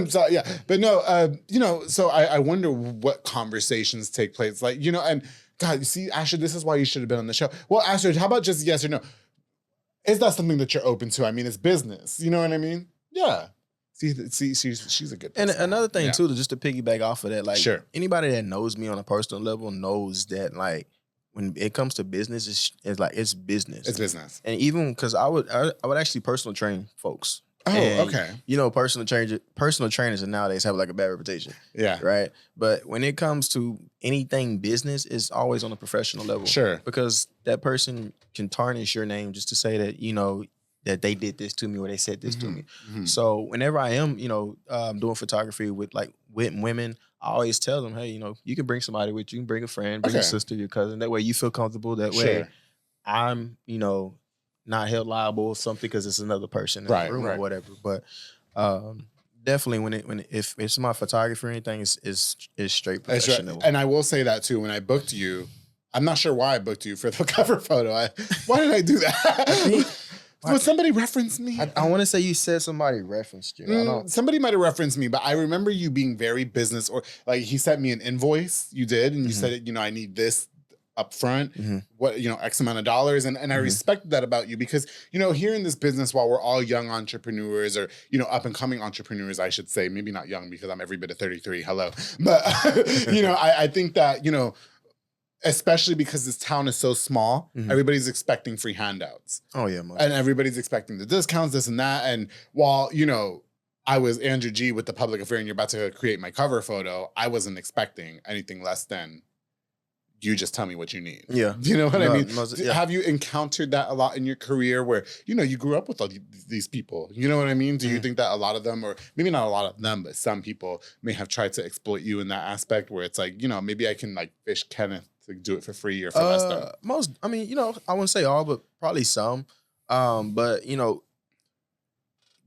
So yeah, but no. So I wonder what conversations take place. Like and God, you see, Astrid, this is why you should have been on the show. Well, Astrid, how about just yes or no? Is that something that you're open to? I mean, it's business. You know what I mean? Yeah. See, she's a good person. And another thing too, just to piggyback off of that, like anybody that knows me on a personal level knows that like when it comes to business, it's like it's business. It's business. And even because I would actually personal train folks. Oh, And, okay. You know, personal trainers nowadays have like a bad reputation. Yeah. Right. But when it comes to anything business, it's always on a professional level. Sure. Because that person can tarnish your name just to say that, you know, that they did this to me or they said this to me. So whenever I am, you know, doing photography with women, I always tell them, hey, you know, you can bring somebody with you, bring a friend, bring a sister, your cousin. That way you feel comfortable. That way I'm, you know, not held liable or something because it's another person in the room or whatever. But definitely if it's my photography or anything, it's straight professional. And I will say that too. When I booked you, I'm not sure why I booked you for the cover photo. Why did I do that? Would somebody reference me? I want to say you said somebody referenced you. Somebody might have referenced me, but I remember you being very business, or like he sent me an invoice. You did, and you said, you know, I need this up front, what, you know, X amount of dollars. And I respect that about you because, you know, here in this business, while we're all young entrepreneurs or, you know, up and coming entrepreneurs, I should say, maybe not young because I'm every bit of 33. Hello. But, you know, I think that, you know, especially because this town is so small, everybody's expecting free handouts. Oh, yeah. And everybody's expecting the discounts, this and that. And while, you know, I was Andrew G with the public affair and you're about to create my cover photo, I wasn't expecting anything less than you just tell me what you need. Yeah. You know what I mean? Have you encountered that a lot in your career where, you know, you grew up with all these people? You know what I mean? Do you think that a lot of them, or maybe not a lot of them, but some people may have tried to exploit you in that aspect where it's like, you know, maybe I can like fish Kenneth to do it for free or for less than? Most, I mean, you know, I wouldn't say all, but probably some. But, you know,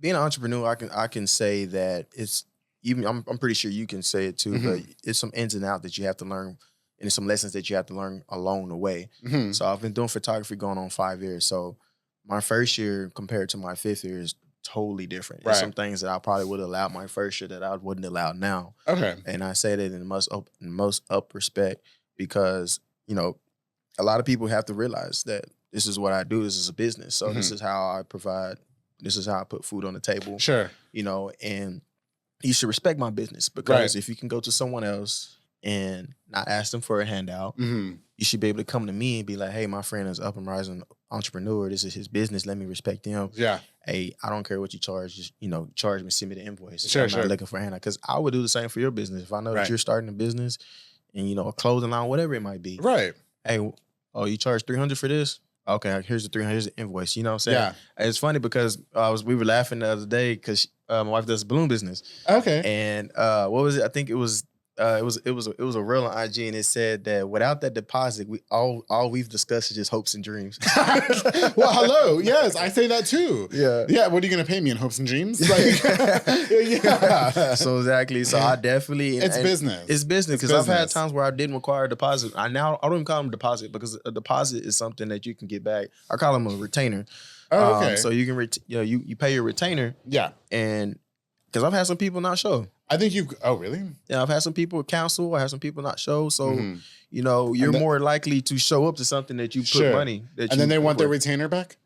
being an entrepreneur, I can say that it's, even I'm pretty sure you can say it too, but it's some ins and outs that you have to learn. And some lessons that you have to learn along the way. So I've been doing photography going on 5 years. So my first year compared to my 5th year is totally different. There's some things that I probably would have allowed my first year that I wouldn't allow now. Okay. And I say that in the most up respect because, you know, a lot of people have to realize that this is what I do. This is a business. So this is how I provide. This is how I put food on the table. Sure. You know, and you should respect my business because if you can go to someone else and not ask them for a handout, you should be able to come to me and be like, hey, my friend is up and rising entrepreneur. This is his business. Let me respect him. Yeah. Hey, I don't care what you charge. Just, you know, charge me, send me the invoice. I'm not looking for a handout. Because I would do the same for your business. If I know that you're starting a business and, you know, a clothing line, whatever it might be. Right. Hey, oh, you charge $300 for this? Okay, here's the $300, here's the invoice. You know what I'm saying? Yeah. It's funny because we were laughing the other day because my wife does balloon business. Okay. And what was it? I think it was a reel on IG, and it said that without that deposit, all we've discussed is just hopes and dreams. Well, hello, yes, I say that too. Yeah, yeah. What are you gonna pay me in hopes and dreams? Like, yeah. So exactly. So I definitely it's business. It's business because I've had times where I didn't require a deposit. I don't even call them deposit because a deposit is something that you can get back. I call them a retainer. Oh, okay. So you can you pay your retainer. Yeah. And because I've had some people not show. I think oh, really? Yeah, I've had some people cancel. I had some people not show. So, you know, you're more likely to show up to something that you put money. And then they want their retainer back?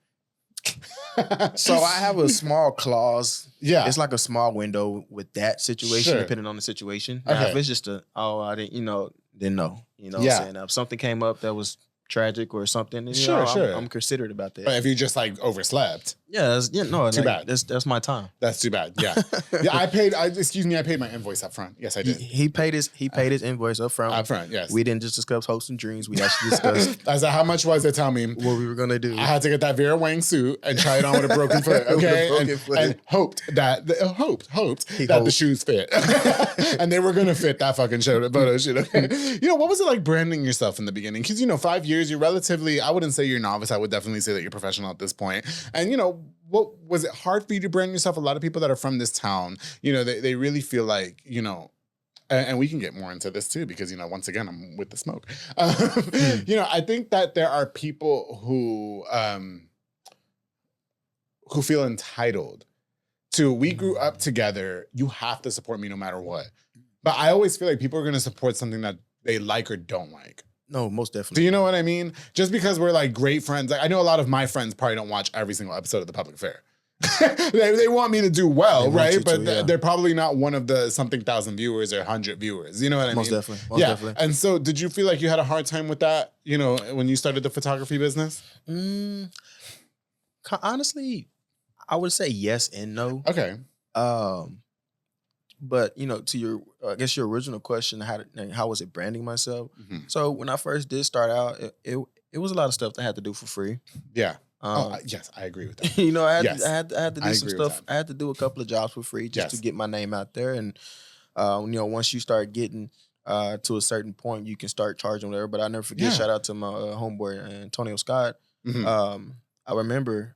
So I have a small clause. Yeah. It's like a small window with that situation, depending on the situation. Now, if it's just I didn't, you know, then no. You know what I'm saying? If something came up that was tragic or something, then, I'm considerate about that. But if you just like overslept. Too bad. That's my time. That's too bad. Yeah. Yeah, I paid my invoice up front. Yes, I did. He paid his invoice up front. Up front, yes. We didn't just discuss hopes and dreams. We actually discussed I said, how much was it? Tell me what we were gonna do. I had to get that Vera Wang suit and try it on with a broken foot. Okay. And hoped that the shoes fit. And they were gonna fit that fucking photo shoot. Okay. You know, what was it like branding yourself in the beginning? Because, you know, 5 years, you're relatively, I wouldn't say you're novice. I would definitely say that you're professional at this point. And, you know, what was it hard for you to brand yourself? A lot of people that are from this town, you know, they really feel like, you know, and we can get more into this too, because, you know, once again, I'm with the smoke. You know, I think that there are people who feel entitled to, we grew up together, you have to support me no matter what. But I always feel like people are going to support something that they like or don't like. No, most definitely. Do you know what I mean? Just because we're like great friends. Like, I know a lot of my friends probably don't watch every single episode of The Public Affair. they want me to do well, right? But they're probably not one of the something thousand viewers or 100 viewers. You know what I mean? Most definitely. And so did you feel like you had a hard time with that, you know, when you started the photography business? Honestly, I would say yes and no. Okay. But to your, I guess your original question, how was it branding myself? Mm-hmm. So when I first did start out, it was a lot of stuff that I had to do for free. Yeah. Yes, I agree with that. I had to do some stuff. I had to do a couple of jobs for free just to get my name out there. And once you start getting to a certain point, you can start charging whatever. But I never forget. Shout out to my homeboy Antonio Scott. Mm-hmm. I remember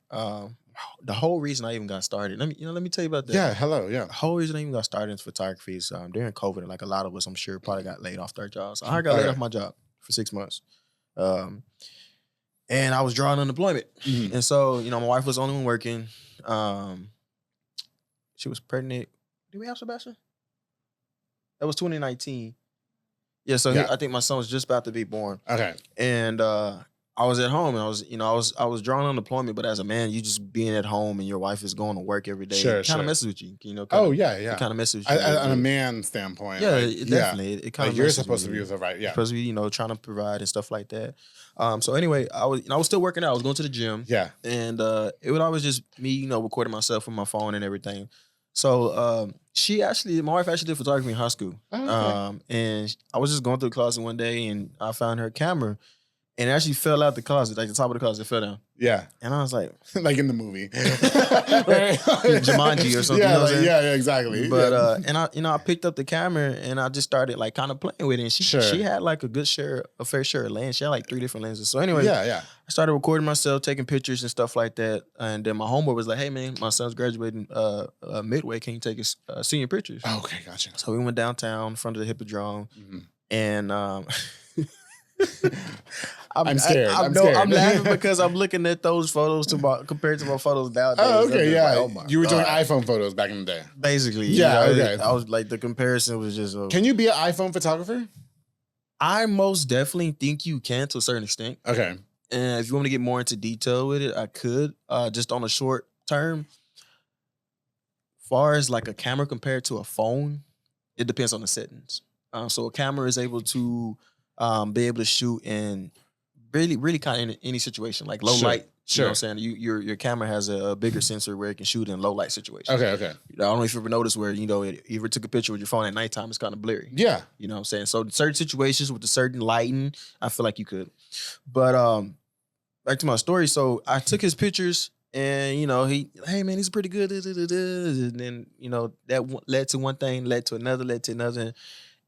the whole reason I even got started. Let me tell you about that. Yeah, hello. Yeah, the whole reason I even got started in photography is during COVID. Like a lot of us, I'm sure, probably got laid off their jobs. So I got laid off my job for 6 months, and I was drawing unemployment. Mm-hmm. And so my wife was the only one working. She was pregnant. Did we have Sebastian? That was 2019. Yeah, so I think my son was just about to be born. Okay, and I was at home and I was drawing unemployment, but as a man, you just being at home and your wife is going to work every day. It kind of messes with you, It kind of messes with you. On a man standpoint. Yeah, definitely. It kind of you're supposed to be with her, right? Yeah. Supposed to be, trying to provide and stuff like that. So anyway, I was still working out. I was going to the gym. Yeah. And it would always just me, recording myself with my phone and everything. So my wife actually did photography in high school. Oh, okay. And I was just going through the closet one day and I found her camera. And it actually fell out the closet, like the top of the closet fell down. Yeah. And I was like... like in the movie. Jumanji or something. Yeah, exactly. But, and I picked up the camera and I just started like kind of playing with it. And she had like a fair share of lens. She had like 3 different lenses. So anyway, I started recording myself, taking pictures and stuff like that. And then my homeboy was like, hey man, my son's graduating Midway. Can you take his senior pictures? Oh, okay, gotcha. So we went downtown in front of the Hippodrome. Mm-hmm. And... I'm scared. I'm laughing because I'm looking at those photos compared to my photos nowadays. Oh, okay, yeah. Like, you were doing iPhone photos back in the day. Basically. Yeah, okay. I was like, the comparison was just... Can you be an iPhone photographer? I most definitely think you can to a certain extent. Okay. And if you want me to get more into detail with it, I could. Just on a short term. Far as like a camera compared to a phone, it depends on the settings. So a camera is able to... be able to shoot in really kind of in any situation, like low light. You know what I'm saying? Your camera has a bigger sensor where it can shoot in low light situations. Okay. I don't know if you ever noticed where, it ever took a picture with your phone at nighttime, it's kind of blurry. Yeah. You know what I'm saying? So certain situations with a certain lighting, I feel like you could. But back to my story. So I took his pictures and, hey man, he's pretty good. And then, that led to one thing, led to another.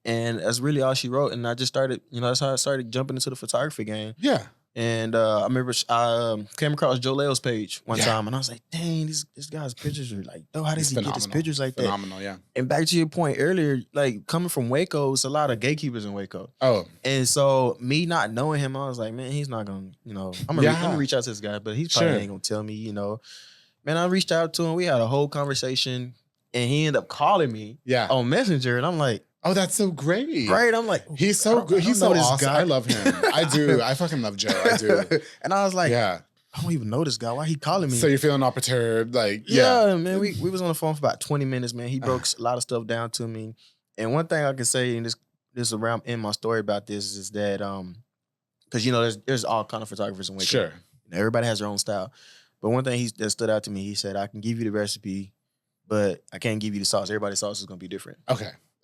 And that's really all she wrote. And I just started, that's how I started jumping into the photography game. Yeah. And I remember I came across Joe Leo's page one time. And I was like, dang, this guy's pictures are like, how does he get his pictures like that? Phenomenal, yeah. And back to your point earlier, like coming from Waco, it's a lot of gatekeepers in Waco. Oh. And so me not knowing him, I was like, man, he's not going to, I'm going to reach out to this guy. But he probably ain't going to tell me, Man, I reached out to him. We had a whole conversation. And he ended up calling me on Messenger. And I'm like, oh, that's so great. Right? I'm like, he's so good. He's so awesome. I love him. I do. I fucking love Joe. I do. And I was like, I don't even know this guy. Why he calling me? So you're feeling all perturbed? Like, yeah, man. We was on the phone for about 20 minutes, man. He broke a lot of stuff down to me. And one thing I can say, and this around in my story about this is that, because, there's all kind of photographers in Waco. Sure. Everybody has their own style. But one thing that stood out to me, he said, I can give you the recipe, but I can't give you the sauce. Everybody's sauce is going to be different.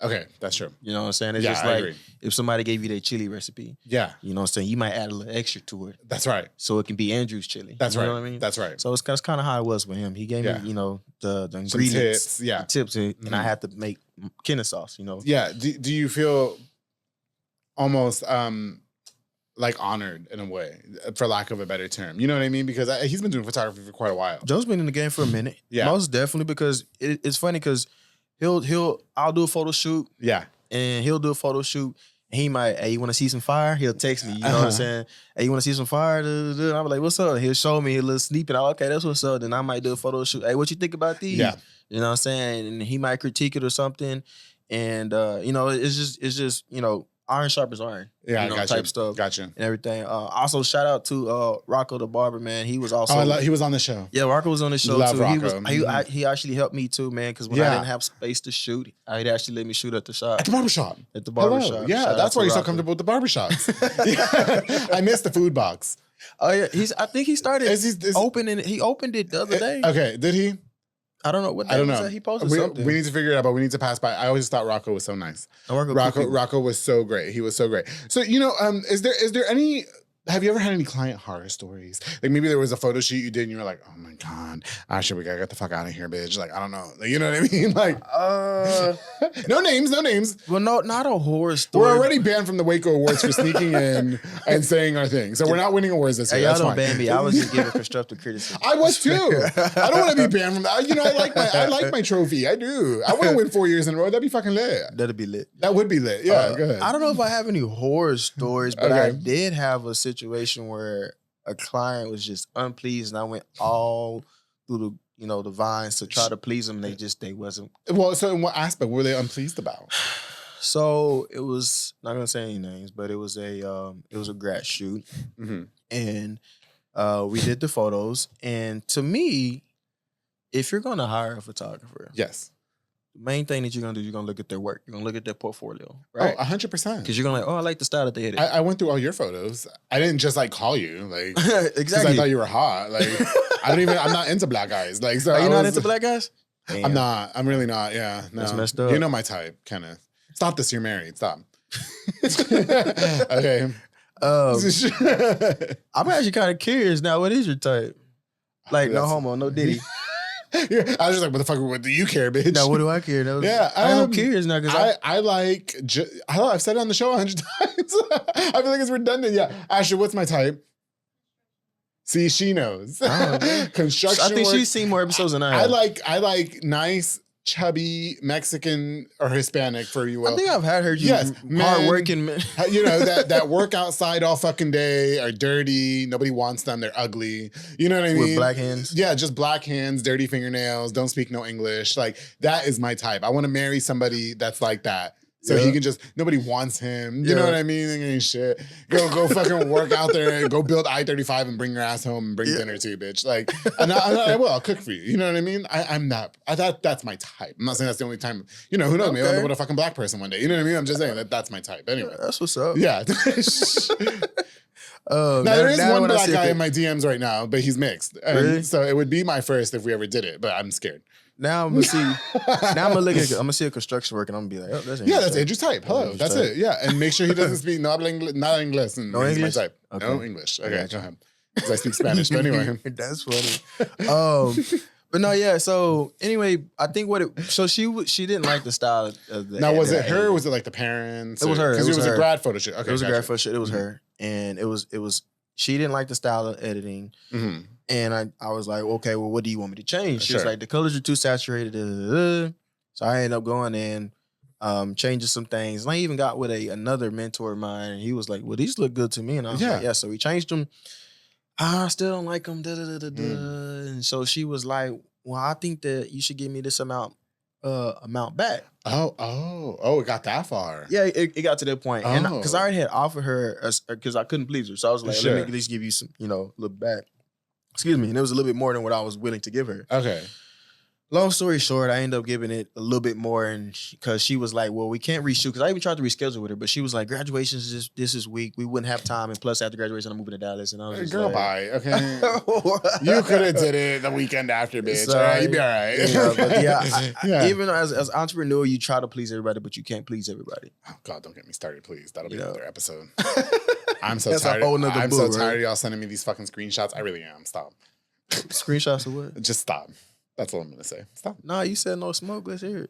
Okay, that's true. You know what I'm saying? It's just like if somebody gave you their chili recipe. Yeah. You know what I'm saying? You might add a little extra to it. That's right. So it can be Andrew's chili. That's right. You know what I mean? That's right. So it's kind of how it was with him. He gave me, the ingredients, the tips, and I had to make Kenneth sauce, Yeah. Do you feel almost like honored in a way, for lack of a better term? You know what I mean? Because he's been doing photography for quite a while. Joe's been in the game for a minute. Yeah. Most definitely, because it's funny because I'll do a photo shoot. Yeah. And he'll do a photo shoot. And he might, hey, you want to see some fire? He'll text me. You know what I'm saying? Hey, you want to see some fire? And I'm like, what's up? He'll show me a little snippet. Okay, that's what's up. Then I might do a photo shoot. Hey, what you think about these? Yeah. You know what I'm saying? And he might critique it or something. And, it's just, iron sharpens iron. Yeah, type stuff. Gotcha. And everything. Also, shout out to Rocco the barber, man. He was also... he was on the show. Yeah, Rocco was on the show, Love too. Rocco. He actually helped me, too, man, because when I didn't have space to shoot, he'd actually let me shoot at the shop. At the barbershop? At the barbershop. Yeah, that's why you're so comfortable with the barbershops. I miss the food box. Oh yeah, I think he started opening. He opened it the other day. Okay, did he? I don't know what. I don't know. He posted something. We need to figure it out, but we need to pass by. I always thought Rocco was so nice. Rocco was so great. He was so great. So is there any? Have you ever had any client horror stories? Like maybe there was a photo shoot you did and you were like, oh my God, actually, we gotta get the fuck out of here, bitch. Like, I don't know. Like, you know what I mean? Like, no names. Well, no, not a horror story. We're already banned from the Waco Awards for sneaking in and saying our thing. So we're not winning awards this year. Y'all That's don't fine. ban me. I was just giving constructive criticism. I was too. I don't want to be banned from that. I like my trophy. I do. I want to win 4 years in a row. That'd be fucking lit. That'd be lit. That would be lit. Yeah, go ahead. I don't know if I have any horror stories, but I did have a situation where a client was just unpleased, and I went all through the vines to try to please them. They wasn't. Well, so in what aspect were they unpleased about? So it was, not gonna say any names, but it was a grad shoot, and we did the photos. And to me, if you're gonna hire a photographer, yes, the main thing that you're gonna do, you're gonna look at their work. You're gonna look at their portfolio, right? Oh, 100%. Because you're gonna I like the style that they did. I went through all your photos. I didn't just call you, like exactly. I thought you were hot. Like I'm not into black guys. Like, so are you not into black guys? Damn. I'm not. I'm really not. Yeah, no. That's messed up. You know my type, Kenneth. Stop this. You're married. Stop. Okay. I'm actually kind of curious now. What is your type? Like, no homo, no diddy. Yeah, I was just like, what the fuck? What do you care, bitch? No, what do I care? I'm curious now because I like. I've said it on the show 100 times. I feel like it's redundant. Yeah, Ashley, what's my type? See, she knows. Construction. I think work. she's seen more episodes than I have. I like nice, chubby Mexican or Hispanic, for you will. I think I've had her. Hardworking men. that work outside all fucking day, are dirty. Nobody wants them. They're ugly. You know what I mean? With black hands. Yeah, just black hands, dirty fingernails. Don't speak no English. Like, that is my type. I want to marry somebody that's like that. So he can nobody wants him. You know what I mean? Ain't shit. Go fucking work out there and go build I-35 and bring your ass home and bring dinner too, bitch. Like, and I will. I'll cook for you. You know what I mean? I'm not. That's my type. I'm not saying that's the only time. Who knows? Maybe I'll end up with a fucking black person one day. You know what I mean? I'm just saying that's my type. Anyway. That's what's up. Yeah. Now there is one black guy in my DMs right now, but he's mixed. Really? So it would be my first if we ever did it, but I'm scared. Now I'm gonna see. Now I'm gonna see a construction work, and I'm gonna be like, oh, that's Andrew's that's Andrew's type. Hello, that's it. Yeah, and make sure he doesn't speak not English. And no English. My type. Okay. No English. Okay, go ahead. Because I speak Spanish. But anyway, that's funny. But no, yeah. So anyway, I think she didn't like the style of the. Now, was it her? Or was it like the parents? It was her. Because it was a grad photo shoot. Okay, it was a grad photo shoot. It was her, and it was. She didn't like the style of editing. Mm-hmm. And I was like, okay, well, what do you want me to change? She Sure. was like, the colors are too saturated. So I ended up going in, changing some things. And I even got with another mentor of mine, and he was like, well, these look good to me. And I was like, yeah. So we changed them. I still don't like them. And so she was like, well, I think that you should give me this amount back. Oh, it got that far. Yeah, it got to that point. And because I already had offered her, because I couldn't please her. So I was like, let me at least give you some, little back. Excuse me. And it was a little bit more than what I was willing to give her. Okay. Long story short, I ended up giving it a little bit more, and because she was like, well, we can't reshoot, because I even tried to reschedule with her, but she was like, graduation is this week. We wouldn't have time, and plus after graduation, I'm moving to Dallas. And I was just girl, like, bye. Okay. You could have did it the weekend after, bitch. All right, you'd be all right. But even as an entrepreneur, you try to please everybody, but you can't please everybody. Oh, God, don't get me started, please. That'll be another episode. I'm so That's tired. A whole nother I'm boo, so right? tired of y'all sending me these fucking screenshots. I really am. Stop. Screenshots of what? Just stop. That's all I'm gonna say. Stop. Nah, you said no smoke. Let's hear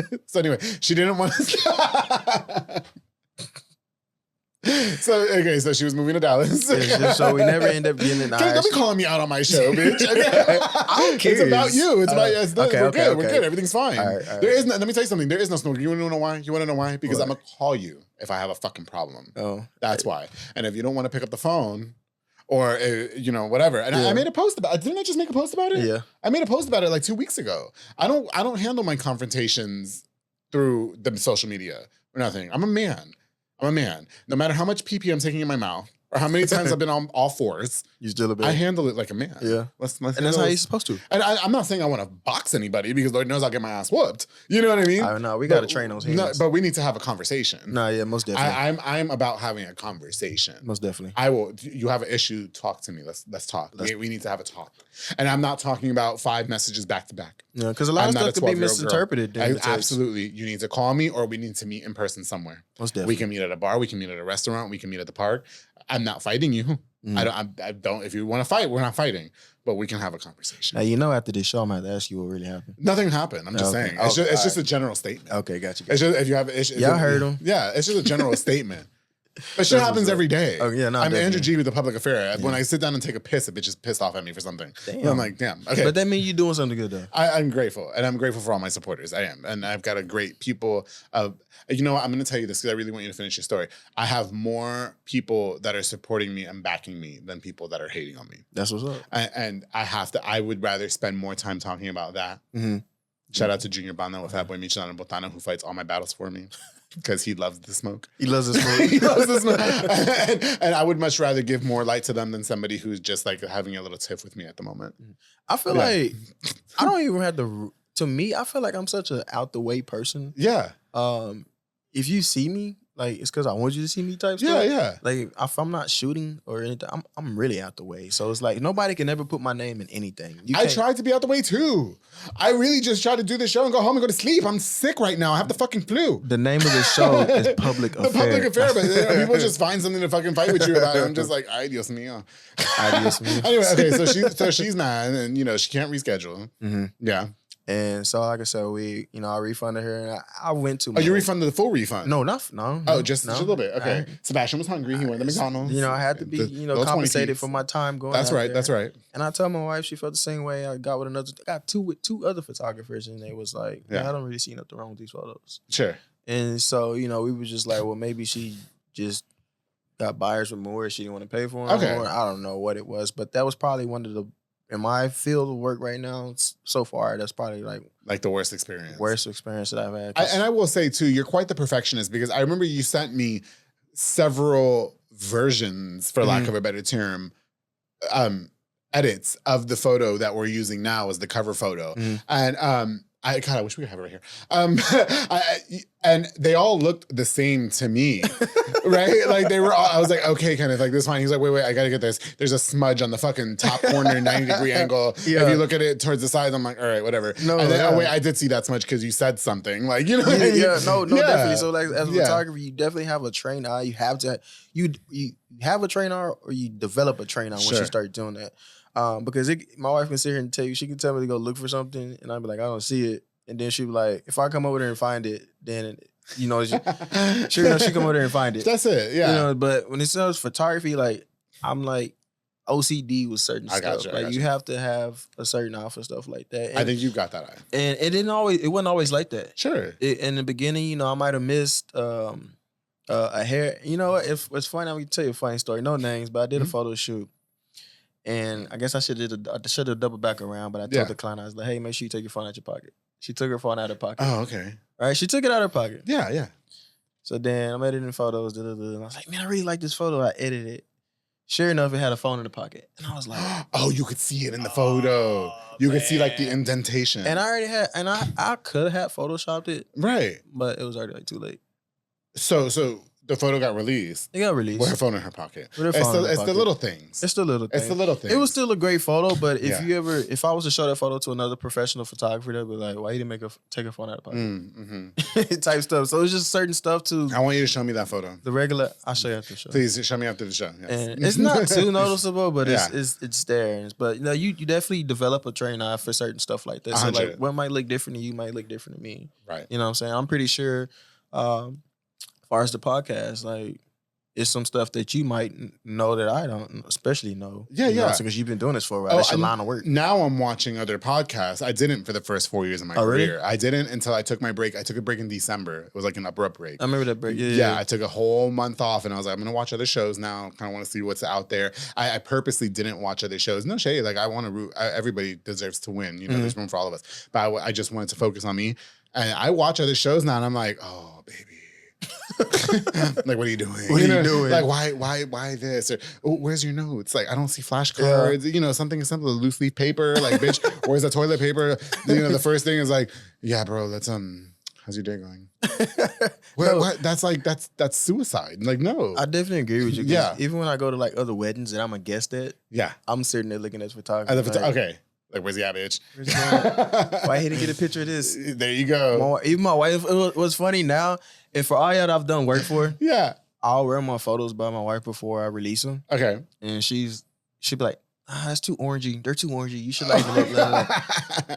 it. So anyway, she didn't want to. So she was moving to Dallas. So we never end up getting an Don't be calling me out on my show, bitch. Okay? I'm curious. It's about you. It's about us. Okay, we're okay, good. okay. We're good. Everything's fine. All right. There is no. Let me tell you something. There is no smoke. You want to know why? You want to know why? Because What? I'm gonna call you if I have a fucking problem. Oh, That's why. And if you don't want to pick up the phone, or whatever. And I made a post about it. Didn't I just make a post about it? Yeah. I made a post about it like 2 weeks ago. I don't handle my confrontations through the social media or nothing. I'm a man. No matter how much pee I'm taking in my mouth, or how many times I've been on all fours. You still a bitch. I handle it like a man. Yeah. Let's and that's how you're supposed to. And I'm not saying I want to box anybody because Lord knows I'll get my ass whooped. You know what I mean? I know. We got to train those hands. No, but we need to have a conversation. No, yeah, most definitely. I'm about having a conversation. Most definitely. I will. You have an issue? Talk to me. Let's talk. We need to have a talk. And I'm not talking about 5 messages back to back. Yeah, because a lot of stuff could be misinterpreted. Absolutely. You need to call me, or we need to meet in person somewhere. Most definitely. We can meet at a bar. We can meet at a restaurant. We can meet at the park. I'm not fighting you. I don't. If you want to fight, we're not fighting. But we can have a conversation. Now, after this show, I'm going to have to ask you what really happened. Nothing happened. I'm just saying. It's just a general statement. Okay, got you. It's just, if you have, y'all heard him. Yeah, it's just a general statement. But shit happens every day. Oh, yeah, no, I'm definitely. Andrew G with the public affair. When I sit down and take a piss, a bitch is pissed off at me for something. Damn. I'm like, damn. Okay. But that means you're doing something good, though. I'm grateful. And I'm grateful for all my supporters. I am. And I've got a great people. You know what? I'm going to tell you this because I really want you to finish your story. I have more people that are supporting me and backing me than people that are hating on me. That's what's up. And I would rather spend more time talking about that. Mm-hmm. Shout out to Junior Banda with Fatboy Michelin and Botana, who fights all my battles for me. Because he loves the smoke. He loves the smoke. He loves the smoke. And I would much rather give more light to them than somebody who's just like having a little tiff with me at the moment. I feel like I don't even have to me, I feel like I'm such an out the way person. Yeah. If you see me, like, it's because I want you to see me type stuff. Yeah. Like, if I'm not shooting or anything, I'm really out the way. So it's like, nobody can ever put my name in anything. I tried to be out the way too. I really just tried to do the show and go home and go to sleep. I'm sick right now. I have the fucking flu. The name of the show is Public Affair. The Public Affair, but people just find something to fucking fight with you about. I'm just like, ay, Dios mío. Ay, Dios mío. Anyway, okay, so she's mad and, she can't reschedule. Mm-hmm. Yeah. And so, like I said, I refunded her, and I went to. Oh, you refunded the full refund? No. Oh, just a little bit. Okay. Right. Sebastian was hungry. He went to McDonald's. I had to be, compensated for my time going. That's right. That's right. And I told my wife she felt the same way. I got two other photographers, and they was like, I don't really see nothing wrong with these photos. Sure. And so, we were just like, well, maybe she just got buyer's remorse. She didn't want to pay for them. Okay. Or I don't know what it was, but that was probably one of the. In my field of work right now, so far, that's probably like the worst experience. Worst experience that I've had. And I will say, too, you're quite the perfectionist because I remember you sent me several versions, for lack of a better term, edits of the photo that we're using now as the cover photo. And I wish we could have it right here. And they all looked the same to me, right? Like they were all, I was like, okay, Kenneth, like this fine. He's like, wait, I gotta get this. There's a smudge on the fucking top corner, 90-degree angle. Yeah. If you look at it towards the sides, I'm like, all right, whatever. No, and then, I did see that smudge because you said something. Like, you know what I mean? Yeah, no, definitely. So like as a photographer, you definitely have a trained eye. You have to, you have a trained eye or you develop a trained eye once you start doing that. Because my wife can sit here and tell you, she can tell me to go look for something and I'd be like, I don't see it. And then she'd be like, if I come over there and find it, then, she come over there and find it. That's it, yeah. But when it says photography, like, I'm like OCD with certain stuff. You have to have a certain eye for stuff like that. And, I think you got that eye. And it wasn't always like that. Sure. In the beginning, I might have missed a hair. It's funny, I'm going to tell you a funny story. No names, but I did a photo shoot. And I guess I should have doubled back around, but I told the client, I was like, hey, make sure you take your phone out your pocket. She took her phone out of her pocket. Oh, okay. All right, she took it out of her pocket. Yeah. So then I'm editing photos, and I was like, man, I really like this photo. I edited it. Sure enough, it had a phone in the pocket. And I was like, oh, you could see it in the photo. You could see like the indentation. And I already had, and I could have photoshopped it. Right. But it was already too late. So the photo got released. It got released. With her phone in her pocket. It's the little things. It's the little things. It was still a great photo, but if I was to show that photo to another professional photographer, they'd be like, why you didn't take her phone out of the pocket? Type stuff. So it's just certain stuff too. I want you to show me that photo. The regular, I'll show you after the show. Please show me after the show. Yes. And it's not too noticeable, but it's there. But you definitely develop a trained eye for certain stuff like that. So 100. like what might look different to you might look different to me. Right. You know what I'm saying? I'm pretty sure as far as the podcast, like, it's some stuff that you might know that I don't especially know. Yeah. Because you've been doing this for a while. That's your line of work. Now I'm watching other podcasts. I didn't for the first 4 years of my career. Really? I didn't until I took my break. I took a break in December. It was like an abrupt break. I remember that break. Yeah. I took a whole month off and I was like, I'm going to watch other shows now. Kind of want to see what's out there. I purposely didn't watch other shows. No shade. Like I want to root. Everybody deserves to win. There's room for all of us. But I just wanted to focus on me. And I watch other shows now and I'm like, oh, baby. Like, what are you doing? What are you doing? Like, why this? Or, oh, where's your notes? Like, I don't see flashcards. You know, something simple, loose leaf paper. Like, bitch, where's the toilet paper? You know, the first thing is like, yeah, bro, let's how's your day going? What? That's suicide. Like, no. I definitely agree with you. Yeah. Even when I go to like other weddings that I'm a guest at, yeah, I'm sitting there looking at photography. Okay. Like, where's he at, bitch? Why he didn't get a picture of this? There you go. Even my wife, it was funny now. And for all y'all that I've done work for, Yeah. I'll wear my photos by my wife before I release them. Okay. And she'll be like, that's too orangey. They're too orangey. You should like them.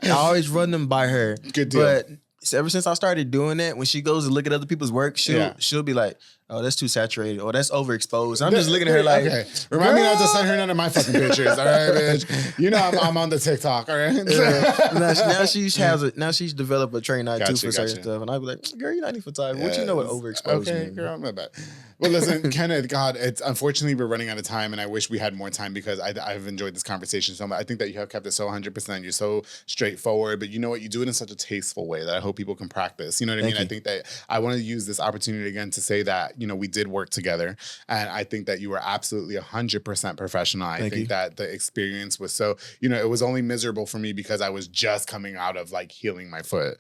I always run them by her. Good deal. But ever since I started doing that, when she goes to look at other people's work, she'll be like, oh, that's too saturated or that's overexposed. I'm just looking at her like, okay. Remind me not to send her none of my fucking pictures. All right, bitch. You know I'm on the TikTok. All right. Now she's developed a trained eye too for certain stuff, and I'd be like, girl, you're not any photographer. What you know what overexposed okay, means? Girl, my bad. Well, listen, Kenneth, God, it's unfortunately we're running out of time, and I wish we had more time because I've enjoyed this conversation so much. I think that you have kept it so 100%. You're so straightforward, but you know what? You do it in such a tasteful way that I hope people can practice. You know what I mean? I think that I want to use this opportunity again to say that we did work together, and I think that you were absolutely 100% professional. I think that the experience was so it was only miserable for me because I was just coming out of like healing my foot.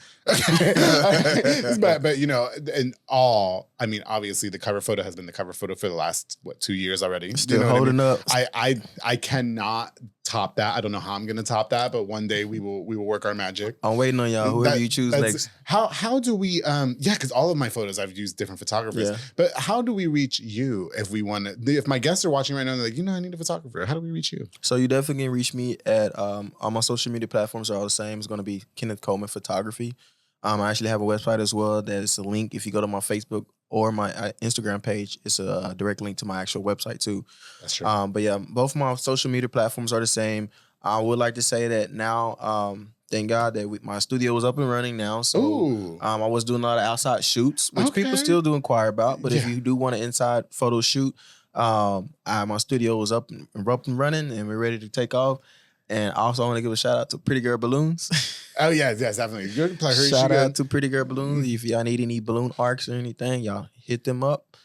but in all, I mean, obviously the cover photo has been the cover photo for the last 2 years already. Still holding up. I cannot top that. I don't know how I'm gonna top that, but one day we will work our magic. I'm waiting on y'all. Whoever you choose next. How do we because all of my photos I've used different photographers. But how do we reach you if we want to? If my guests are watching right now and they're like, I need a photographer. How do we reach you? So you definitely can reach me at all my social media platforms are all the same. It's gonna be Kenneth Coleman Photography. I actually have a website as well. There's a link if you go to my Facebook or my Instagram page. It's a direct link to my actual website too. That's true. But yeah, both of my social media platforms are the same. I would like to say that now, thank God that my studio was up and running now. So I was doing a lot of outside shoots, which people still do inquire about. But if you do want an inside photo shoot, my studio was up and running and we're ready to take off. And I also want to give a shout out to Pretty Girl Balloons. Oh, yes, definitely. Good pleasure. Shout out to Pretty Girl Balloons. If y'all need any balloon arcs or anything, y'all hit them up.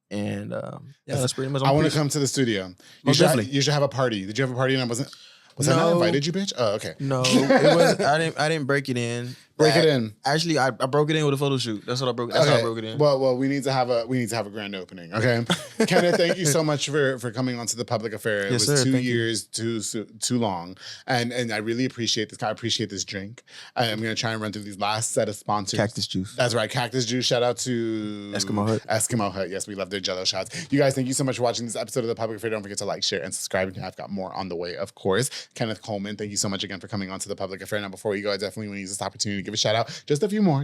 And that's pretty much. I want to come to the studio. You should have a party. Did you have a party and I wasn't? Was I not invited you, bitch? Oh, okay. No, it wasn't. I didn't break it in. Break it in. Actually, I broke it in with a photo shoot. That's what I broke. That's how I broke it in. Well, we need to have a grand opening. Okay, Kenneth, thank you so much for coming onto the public affair. It was 2 years too long, and I really appreciate this. I appreciate this drink. I'm gonna try and run through these last set of sponsors. Cactus juice. That's right, Cactus Juice. Shout out to Eskimo Hut. Eskimo Hut. Yes, we love their Jello shots. You guys, thank you so much for watching this episode of the Public Affair. Don't forget to like, share, and subscribe. I've got more on the way, of course. Kenneth Coleman, thank you so much again for coming onto the Public Affair. Now, before we go, I definitely want to use this opportunity to give a shout out. Just a few more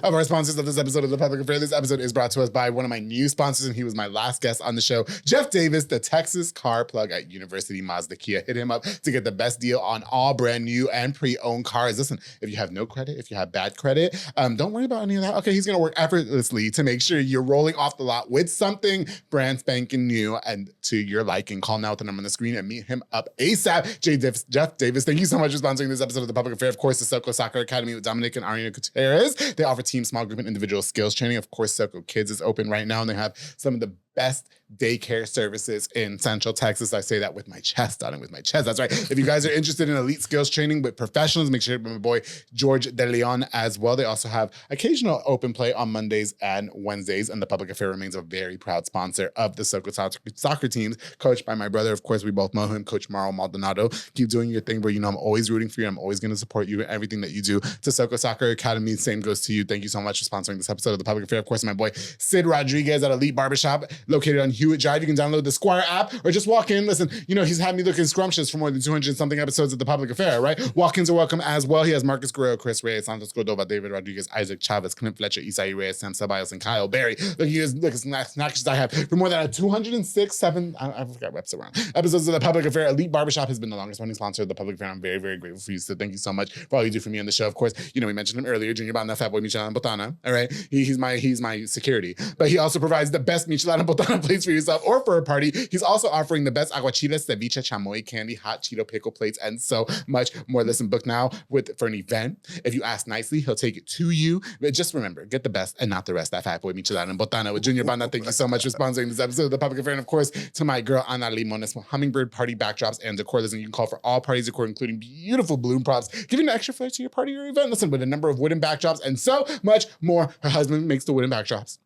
of our sponsors of this episode of The Public Affair. This episode is brought to us by one of my new sponsors, and he was my last guest on the show, Jeff Davis, the Texas car plug at University Mazda Kia. Hit him up to get the best deal on all brand new and pre-owned cars. Listen, if you have no credit, if you have bad credit, don't worry about any of that. Okay, he's going to work effortlessly to make sure you're rolling off the lot with something brand spanking new and to your liking. Call now with the number on the screen and meet him up ASAP. Jeff Davis, thank you so much for sponsoring this episode of The Public Affair. Of course, the Soko Soccer Academy with Dominic and Ariana Gutierrez. They offer team, small group, and individual skills training. Of course, Soko Kids is open right now, and they have some of the best daycare services in Central Texas. I say that with my chest, darling, with my chest. That's right. If you guys are interested in elite skills training with professionals, make sure to my boy George De Leon as well. They also have occasional open play on Mondays and Wednesdays, and the Public Affair remains a very proud sponsor of the Soko soccer teams, coached by my brother. Of course, we both know him, Coach Mauro Maldonado. Keep doing your thing, bro. I'm always rooting for you. I'm always going to support you in everything that you do. To Soko Soccer Academy, same goes to you. Thank you so much for sponsoring this episode of the Public Affair. Of course, my boy Sid Rodriguez at Elite Barbershop, located on Hewitt Drive. You can download the Squire app or just walk in. Listen, he's had me looking scrumptious for more than 200 something episodes of the Public Affair, right? Walk-ins are welcome as well. He has Marcus Guerrero, Chris Reyes, Santos Cordova, David Rodriguez, Isaac Chavez, Clint Fletcher, Isai Reyes, Sam Ceballos, and Kyle Berry. Look as snacks I have for more than 206, I forgot reps around episodes of the Public Affair. Elite Barbershop has been the longest running sponsor of the Public Affair. I'm very, very grateful for you. So thank you so much for all you do for me on the show. Of course, we mentioned him earlier, Junior Banda, Fat Boy Michelin Botana. All right, he's my security, but he also provides the best Michelin Botana botana plates for yourself or for a party. He's also offering the best aguachiles, ceviche, chamoy, candy, hot Cheeto pickle plates, and so much more. Listen, book now for an event. If you ask nicely, he'll take it to you. But just remember, get the best and not the rest. That fat boy Michelada and Botana with Junior Banda. Thank you so much for sponsoring this episode of The Public Affair. And of course, to my girl, Ana Limones, hummingbird party backdrops and decor. Listen, you can call for all parties decor, including beautiful balloon props, giving an extra flair to your party or event. Listen, with a number of wooden backdrops and so much more. Her husband makes the wooden backdrops.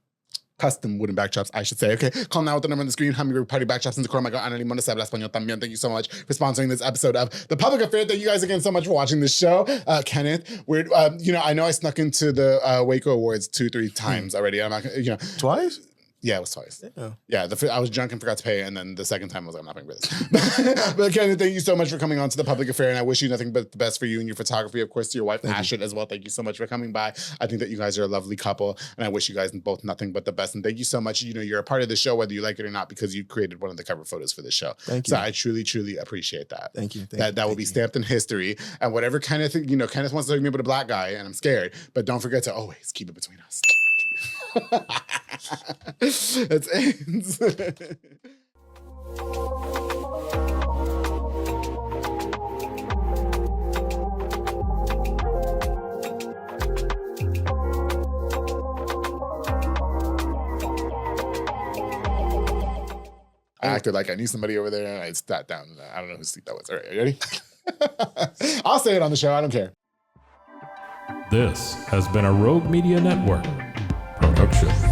Custom wooden backdrops, I should say. Okay, call now with the number on the screen. Hummingbird party backdrops and decor. My girl, Ana Limones, habla español también. Thank you so much for sponsoring this episode of The Public Affair. Thank you guys again so much for watching this show. Kenneth, we're, I know I snuck into the Waco Awards 2-3 times already. I'm not, Twice? Yeah, it was twice. Yeah. I was drunk and forgot to pay, and then the second time I was like, I'm not paying for this. But Kenneth, thank you so much for coming on to The Public Affair, and I wish you nothing but the best for you and your photography. Of course, to your wife, Ashit, as well. Thank you so much for coming by. I think that you guys are a lovely couple, and I wish you guys both nothing but the best. And thank you so much. You're a part of the show, whether you like it or not, because you created one of the cover photos for the show. Thank you. So I truly, truly appreciate that. Thank you. That will be stamped in history. And whatever kind of thing, Kenneth wants to hook me up with a black guy, and I'm scared, but don't forget to always keep it between us. That's it. I acted like I knew somebody over there and I sat down. I don't know whose seat that was. All right, are you ready? I'll say it on the show. I don't care. This has been a Rogue Media Network production.